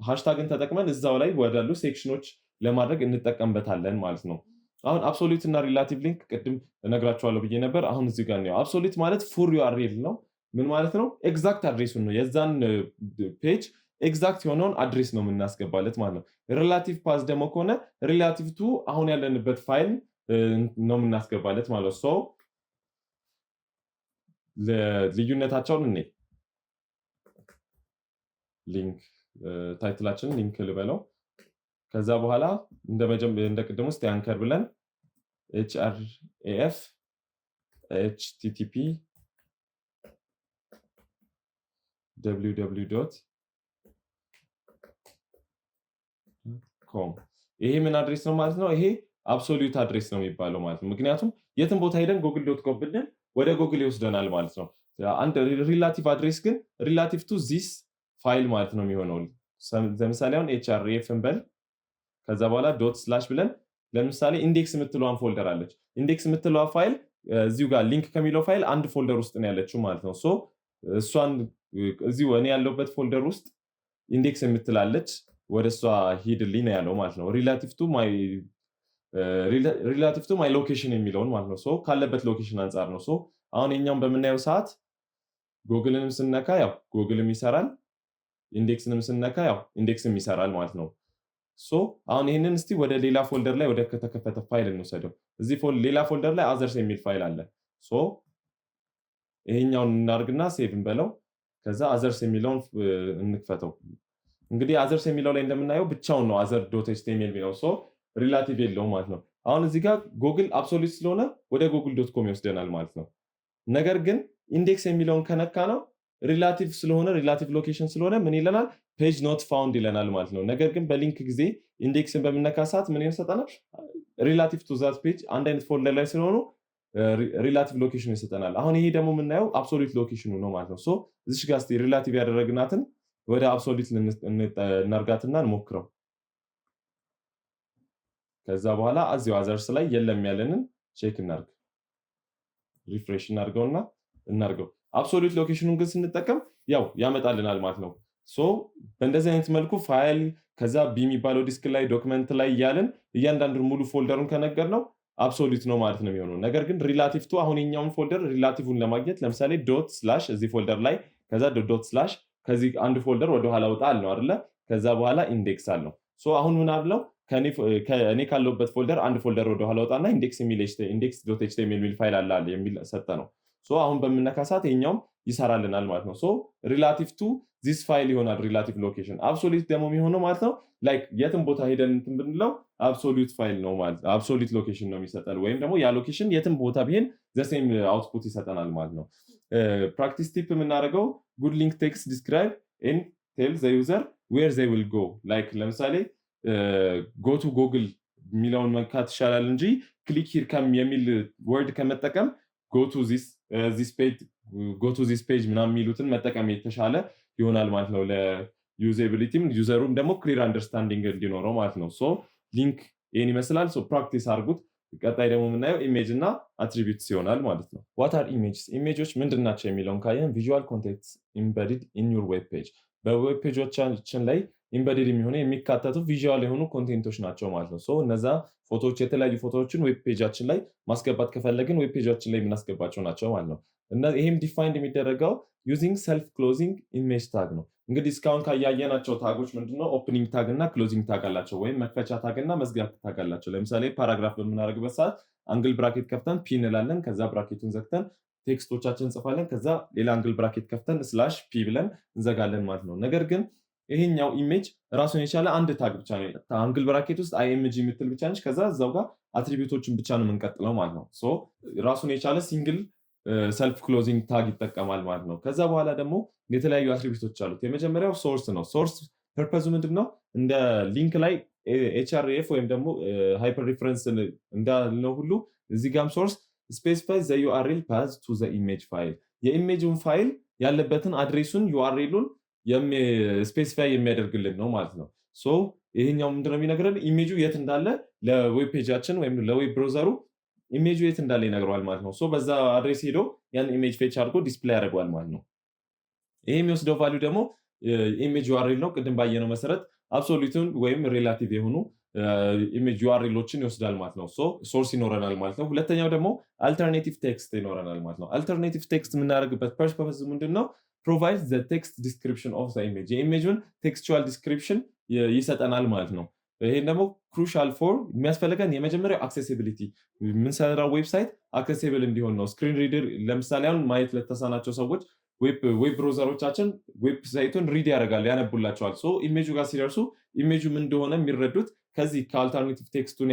ሃሽታግን ተጠቅመን እዛው ላይ ወዳሉ ሴክሽኖች ለማድረግ እንጠቀምበታለን ማለት ነው። አሁን አብሶሉት እና ሪላቲቭ ሊንክ ቅድም እነግራችኋለሁ ብዬ ነበር። አሁን እዚህ ጋር ነው። አብሶሉት ማለት ፉል ዩአርኤል ነው። ምን ማለት ነው? ኤግዛክት አድሬሱን ነው የዛን ፔጅ ኤግዛክት የሆነውን አድሬስ ነው የምናስገባለት ማለት ነው። ሪላቲቭ ፓዝ ደግሞ ከሆነ ሪላቲቭ ቱ አሁን ያለንበት ፋይል ነው የምናስገባለት ማለት ነው። ልዩነታቸውን እኔ ሊንክ ታይትላችንን ሊንክ ልበለው። ከዛ በኋላ እንደ ቅድም ውስጥ ያንከር ብለን href http www.com ይሄ ምን አድሬስ ነው ማለት ነው? ይሄ አብሶሉት አድሬስ ነው የሚባለው ማለት ነው። ምክንያቱም የትም ቦታ ሄደን google.com ብለን ወደ ጉግል ይወስደናል ማለት ነው። አንድ ሪላቲቭ አድሬስ ግን ሪላቲቭ ቱ ዚስ ፋይል ማለት ነው የሚሆነው። ለምሳሌ አሁን href እንበል ከዛ በኋላ ዶት ስላሽ ብለን ለምሳሌ ኢንዴክስ የምትለዋን ፎልደር አለች። ኢንዴክስ የምትለዋ ፋይል እዚሁ ጋር ሊንክ ከሚለው ፋይል አንድ ፎልደር ውስጥ ነው ያለችው ማለት ነው። ሶ እሷን እዚሁ እኔ ያለሁበት ፎልደር ውስጥ ኢንዴክስ የምትላለች ወደ እሷ ሂድልኝ ነው ያለው ማለት ነው። ሪላቲቭ ቱ ማይ ሎኬሽን የሚለውን ማለት ነው። ሶ ካለበት ሎኬሽን አንጻር ነው። ሶ አሁን የኛውን በምናየው ሰዓት ጉግልንም ስነካ ያው ጉግልም ይሰራል፣ ኢንዴክስንም ስነካ ያው ኢንዴክስም ይሰራል ማለት ነው። ሶ አሁን ይሄንን እስቲ ወደ ሌላ ፎልደር ላይ ወደ ከተከፈተ ፋይል እንወሰደው። እዚህ ሌላ ፎልደር ላይ አዘርስ የሚል ፋይል አለ። ሶ ይሄኛውን እናርግና ሴቭ እንበለው። ከዛ አዘርስ የሚለውን እንክፈተው። እንግዲህ አዘርስ የሚለው ላይ እንደምናየው ብቻውን ነው አዘር ዶት ኤችቲኤምኤል የሚለው። ሶ ሪላቲቭ የለውም ማለት ነው። አሁን እዚህ ጋር ጉግል አብሶሉት ስለሆነ ወደ google.com ይወስደናል ማለት ነው። ነገር ግን ኢንዴክስ የሚለውን ከነካ ነው ሪላቲቭ ስለሆነ ሪላቲቭ ሎኬሽን ስለሆነ ምን ይለናል? ፔጅ ኖት ፋውንድ ይለናል ማለት ነው። ነገር ግን በሊንክ ጊዜ ኢንዴክስን በምነካ ሰዓት ምን ይሰጠናል? ሪላቲቭ ቱ ዛት ፔጅ አንድ አይነት ፎልደር ላይ ስለሆኑ ሪላቲቭ ሎኬሽን ይሰጠናል። አሁን ይሄ ደግሞ የምናየው አብሶሉት ሎኬሽኑ ነው ማለት ነው። ሶ እዚሽ ጋር እስቲ ሪላቲቭ ያደረግናትን ወደ አብሶሉት እናርጋትና እንሞክረው። ከዛ በኋላ እዚሁ አዘርስ ላይ የለም ያለንን ቼክ እናርግ። ሪፍሬሽ እናርገውና እናርገው። አብሶሉት ሎኬሽኑን ግን ስንጠቀም ያው ያመጣልናል ማለት ነው። ሶ በእንደዚህ አይነት መልኩ ፋይል ከዛ ቢ የሚባለው ዲስክ ላይ ዶክመንት ላይ እያልን እያንዳንዱን ሙሉ ፎልደሩን ከነገር ነው አብሶሉት ነው ማለት ነው የሚሆነው። ነገር ግን ሪላቲቭ ቱ አሁን የኛውን ፎልደር ሪላቲቭን ለማግኘት ለምሳሌ ዶት ስላሽ እዚህ ፎልደር ላይ ከዛ ዶት ስላሽ ከዚህ አንድ ፎልደር ወደኋላ ወጣ አልነው አይደለ? ከዛ በኋላ ኢንዴክስ አለው። ሶ አሁን ምን አለው ከኔ ካለውበት ፎልደር አንድ ፎልደር ወደኋላ ወጣና ኢንዴክስ የሚል index.html የሚል ፋይል አለ የሚል ሰጠ ነው። ሶ አሁን በምነካ ሰዓት የኛውም ይሰራልናል ማለት ነው። ሶ ሪላቲቭ ቱ ዚስ ፋይል ይሆናል ሪላቲቭ ሎኬሽን። አብሶሉት ደግሞ የሚሆነው ማለት ነው ላይክ የትም ቦታ ሄደን እንትን ብንለው አብሶሉት ፋይል ነው ማለት አብሶሉት ሎኬሽን ነው የሚሰጠን፣ ወይም ደግሞ ያ ሎኬሽን የትም ቦታ ቢሄን ዘሴም አውትፑት ይሰጠናል ማለት ነው። ፕራክቲስ ቲፕ የምናደርገው ጉድ ሊንክ ቴክስት ዲስክራይብ ኤንድ ቴል ዘ ዩዘር ዌር ዘይ ዊል ጎ። ላይክ ለምሳሌ ጎ ቱ ጎግል የሚለውን መንካት ይሻላል እንጂ ክሊክ ሂር የሚል ወርድ ከመጠቀም ጎ ቱ ዚስ ፔጅ ምናምን የሚሉትን መጠቀም የተሻለ ይሆናል ማለት ነው። ለዩዜቢሊቲም ዩዘሩም ደግሞ ክሊር አንደርስታንዲንግ እንዲኖረው ማለት ነው። ሶ ሊንክ ይህን ይመስላል። ሶ ፕራክቲስ አድርጉት። ቀጣይ ደግሞ የምናየው ኢሜጅ እና አትሪቢዩትስ ይሆናል ማለት ነው። ዋት አር ኢሜጅስ? ኢሜጆች ምንድን ናቸው የሚለውን ካየን ቪዥዋል ኮንቴንትስ ኢምበዲድ ኢን ዩር ዌብ ፔጅ፣ በዌብ ፔጆቻችን ላይ ኢምበዲድ የሚሆኑ የሚካተቱ ቪዥዋል የሆኑ ኮንቴንቶች ናቸው ማለት ነው። ሶ እነዛ ፎቶዎች የተለያዩ ፎቶዎችን ዌብ ፔጃችን ላይ ማስገባት ከፈለግን ዌብ ፔጃችን ላይ የምናስገባቸው ናቸው ማለት ነው። ይህም ዲፋይንድ የሚደረገው ዩዚንግ ሰልፍ ክሎዚንግ ኢሜጅ ታግ ነው። እንግዲህ እስካሁን ካያየናቸው ታጎች ምንድነው ኦፕኒንግ ታግ እና ክሎዚንግ ታግ አላቸው፣ ወይም መክፈቻ ታግ እና መዝጊያ ታግ አላቸው። ለምሳሌ ፓራግራፍ በምናደርግበት ሰዓት አንግል ብራኬት ከፍተን ፒ እንላለን። ከዛ ብራኬቱን ዘግተን ቴክስቶቻችን እንጽፋለን። ከዛ ሌላ አንግል ብራኬት ከፍተን ስላሽ ፒ ብለን እንዘጋለን ማለት ነው። ነገር ግን ይሄኛው ኢሜጅ ራሱን የቻለ አንድ ታግ ብቻ ነው። አንግል ብራኬት ውስጥ አይኤምጂ የምትል ብቻ ነች። ከዛ እዛው ጋር አትሪቢዩቶችን ብቻ ነው የምንቀጥለው ማለት ነው። ሶ ራሱን የቻለ ሲንግል ሰልፍ ክሎዚንግ ታግ ይጠቀማል ማለት ነው። ከዛ በኋላ ደግሞ የተለያዩ አትሪቢዩቶች አሉት። የመጀመሪያው ሶርስ ነው። ሶርስ ፐርፐዙ ምንድነው? እንደ ሊንክ ላይ ኤችአርኤፍ ወይም ደግሞ ሃይፐር ሪፈረንስ እንዳልነው ሁሉ እዚህ ጋም ሶርስ ስፔሲፋይ ዘ ዩአርኤል ፓዝ ቱ ዘ ኢሜጅ ፋይል፣ የኢሜጁን ፋይል ያለበትን አድሬሱን ዩአርኤሉን ስፔሲፋይ የሚያደርግልን ነው ማለት ነው። ሶ ይሄኛው ምንድነው የሚነግረን? ኢሜጁ የት እንዳለ ለዌብ ፔጃችን ወይም ለዌብ ብራውዘሩ ኢሜጁ የት እንዳለ ይነግረዋል ማለት ነው። ሶ በዛ አድሬስ ሄዶ ያን ኢሜጅ ፌች አድርጎ ዲስፕሌይ ያደርገዋል ማለት ነው። ይሄ የሚወስደው ቫልዩ ደግሞ ኢሜጅ ዩአርኤል ነው። ቅድም ባየነው መሰረት አብሶሉትን ወይም ሪላቲቭ የሆኑ ኢሜጅ ዩአርኤሎችን ይወስዳል ማለት ነው። ሶ ሶርስ ይኖረናል ማለት ነው። ሁለተኛው ደግሞ አልተርኔቲቭ ቴክስት ይኖረናል ማለት ነው። አልተርኔቲቭ ቴክስት የምናደርግበት ፐርፐዝ ምንድነው? ፕሮቫይድ ዘ ቴክስት ዲስክሪፕሽን ኦፍ ዘ ኢሜጅ፣ የኢሜጁን ቴክስቹዋል ዲስክሪፕሽን ይሰጠናል ማለት ነው። ይሄን ደግሞ ክሩሻል ፎር የሚያስፈልገን የመጀመሪያው አክሴሲቢሊቲ፣ የምንሰራው ዌብሳይት አክሴሲብል እንዲሆን ነው። ስክሪን ሪደር ለምሳሌ አሁን ማየት ለተሳናቸው ሰዎች ዌብ ብራውዘሮቻችን ዌብሳይቱን ሪድ ያደርጋል፣ ያነቡላቸዋል። ሶ ኢሜጁ ጋር ሲደርሱ ኢሜጁ ምን እንደሆነ የሚረዱት ከዚህ ከአልተርኔቲቭ ቴክስቱን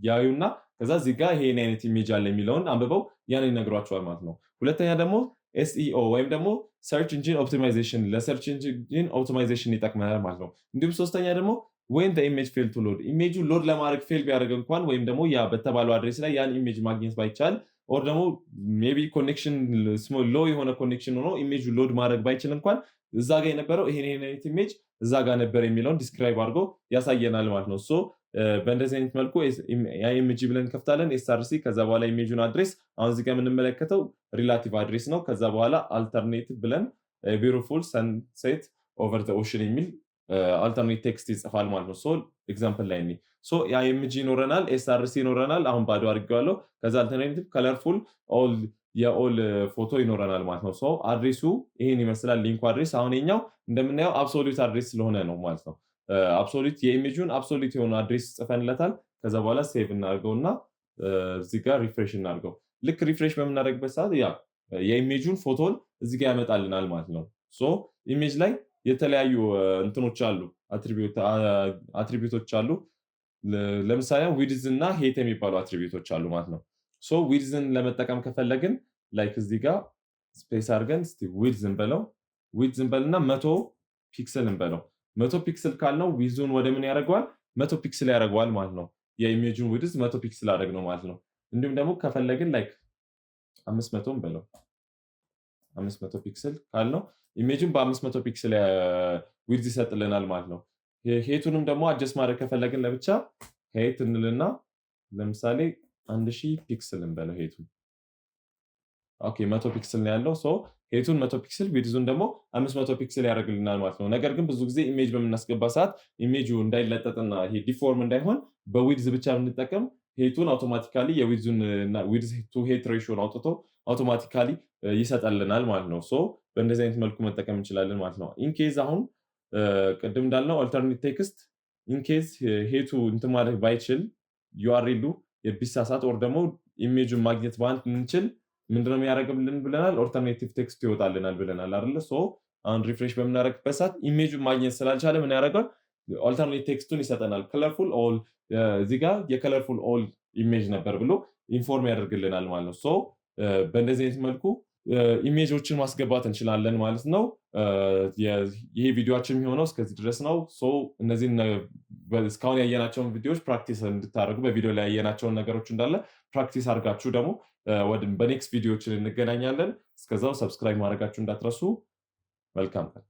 ያዩና ከዛ እዚህ ጋር ይሄን አይነት ኢሜጅ አለ የሚለውን አንብበው ያን ይነግሯቸዋል ማለት ነው። ሁለተኛ ደግሞ ኤስኢኦ ወይም ደግሞ ሰርች ኢንጂን ኦፕቲማይዜሽን፣ ለሰርች ኢንጂን ኦፕቲማይዜሽን ይጠቅመናል ማለት ነው። እንዲሁም ሶስተኛ ደግሞ ወይም ኢሜጅ ፌል ቱ ሎድ፣ ኢሜጁ ሎድ ለማድረግ ፌል ቢያደርግ እንኳን ወይም ደግሞ ያ በተባለው አድሬስ ላይ ያን ኢሜጅ ማግኘት ባይቻል ኦር ደግሞ ሜይ ቢ ኮኔክሽን ሎ የሆነ ኮኔክሽን ሆኖ ኢሜጁ ሎድ ማድረግ ባይችል እንኳን እዛ ጋር የነበረው ይሄን አይነት ኢሜጅ እዛ ጋር ነበር የሚለውን ዲስክራይብ አድርጎ ያሳየናል ማለት ነው። ሶ በእንደዚህ አይነት መልኩ ኢሜጅ ብለን ከፍታለን ኤስአርሲ፣ ከዛ በኋላ ኢሜጁን አድሬስ አሁን እዚህ ጋር የምንመለከተው ሪላቲቭ አድሬስ ነው። ከዛ በኋላ አልተርኔቲቭ ብለን ቢዩቲፉል ሰንሴት ኦቨር ዘ ኦሽን የሚል አልተርኔት ቴክስት ይጽፋል ማለት ነው። ሶ ኤግዛምፕል ላይ እኔ ሶ ኢሜጅ ይኖረናል፣ ኤስአርሲ ይኖረናል። አሁን ባዶ አድርጌዋለሁ። ከዛ አልተርኔቲቭ ከለርፉል የኦል ፎቶ ይኖረናል ማለት ነው። ሶ አድሬሱ ይሄን ይመስላል፣ ሊንኩ አድሬስ። አሁን የኛው እንደምናየው አብሶሉት አድሬስ ስለሆነ ነው ማለት ነው። አብሶሉት የኢሜጁን አብሶሉት የሆነ አድሬስ ጽፈንለታል። ከዛ በኋላ ሴቭ እናድርገውና እዚህ ጋር ሪፍሬሽ እናድርገው። ልክ ሪፍሬሽ በምናደርግበት ሰዓት ያ የኢሜጁን ፎቶን እዚህ ጋር ያመጣልናል ማለት ነው። ሶ ኢሜጅ ላይ የተለያዩ እንትኖች አሉ፣ አትሪቢዩቶች አሉ። ለምሳሌ ዊድዝ እና ሄት የሚባሉ አትሪቢዩቶች አሉ ማለት ነው። ሶ ዊድዝን ለመጠቀም ከፈለግን ላይክ እዚህ ጋር ስፔስ አድርገን እስቲ ዊድዝ እንበልና 100 ፒክስል እንበለው። 100 ፒክስል ካልነው ዊድዙን ወደ ምን ያደርገዋል? 100 ፒክስል ያደርገዋል ማለት ነው። የኢሜጁን ዊድዝ 100 ፒክስል አደረግ ነው ማለት ነው። እንዲሁም ደግሞ ከፈለግን ላይክ 500 በለው 500 ፒክስል ካልነው ኢሜጅን በ500 ፒክስል ዊድዝ ይሰጥልናል ማለት ነው። ሄቱንም ደግሞ አጀስት ማድረግ ከፈለግን ለብቻ ሄት እንልና ለምሳሌ 1000 ፒክስል እንበለው ሄቱን ኦኬ 100 ፒክስል ነው ያለው ሶ ሄቱን 100 ፒክስል ዊድዙን ደግሞ 500 ፒክስል ያደርግልናል ማለት ነው። ነገር ግን ብዙ ጊዜ ኢሜጅ በምናስገባ ሰዓት ኢሜጁ እንዳይለጠጥና ይሄ ዲፎርም እንዳይሆን በዊድዝ ብቻ ብንጠቀም ሄቱን አውቶማቲካሊ የዊድዙን እና ዊድዝ ቱ ሄት ሬሽዮን አውጥቶ አውቶማቲካሊ ይሰጣልናል ማለት ነው። ሶ በእንደዚህ አይነት መልኩ መጠቀም እንችላለን ማለት ነው። ኢንኬዝ አሁን ቅድም እንዳልነው ኦልተርኔት ቴክስት ኢንኬዝ ሄቱ እንትን ማለት ባይችል ዩአርኤሉ ቢሳሳት ኦር ደግሞ ኢሜጁን ማግኘት ባንችል ምንድነው የሚያደርግልን ብለናል? ኦልተርኔቲቭ ቴክስት ይወጣልናል ብለናል አይደለ? ሶ አሁን ሪፍሬሽ በምናደርግበት ሰዓት ኢሜጁን ማግኘት ስላልቻለ ምን ያደርጋል? ኦልተርኔቲቭ ቴክስቱን ይሰጠናል። ከለርፉል ኦል እዚህ ጋር የከለርፉል ኦል ኢሜጅ ነበር ብሎ ኢንፎርም ያደርግልናል ማለት ነው። ሶ በእንደዚህ አይነት መልኩ ኢሜጆችን ማስገባት እንችላለን ማለት ነው። ይሄ ቪዲዮችን የሚሆነው እስከዚህ ድረስ ነው። ሶ እነዚህን እስካሁን ያየናቸውን ቪዲዮዎች ፕራክቲስ እንድታደርጉ በቪዲዮ ላይ ያየናቸውን ነገሮች እንዳለ ፕራክቲስ አድርጋችሁ ደግሞ በኔክስት ቪዲዮችን እንገናኛለን። እስከዛው ሰብስክራይብ ማድረጋችሁ እንዳትረሱ። መልካም ቀን።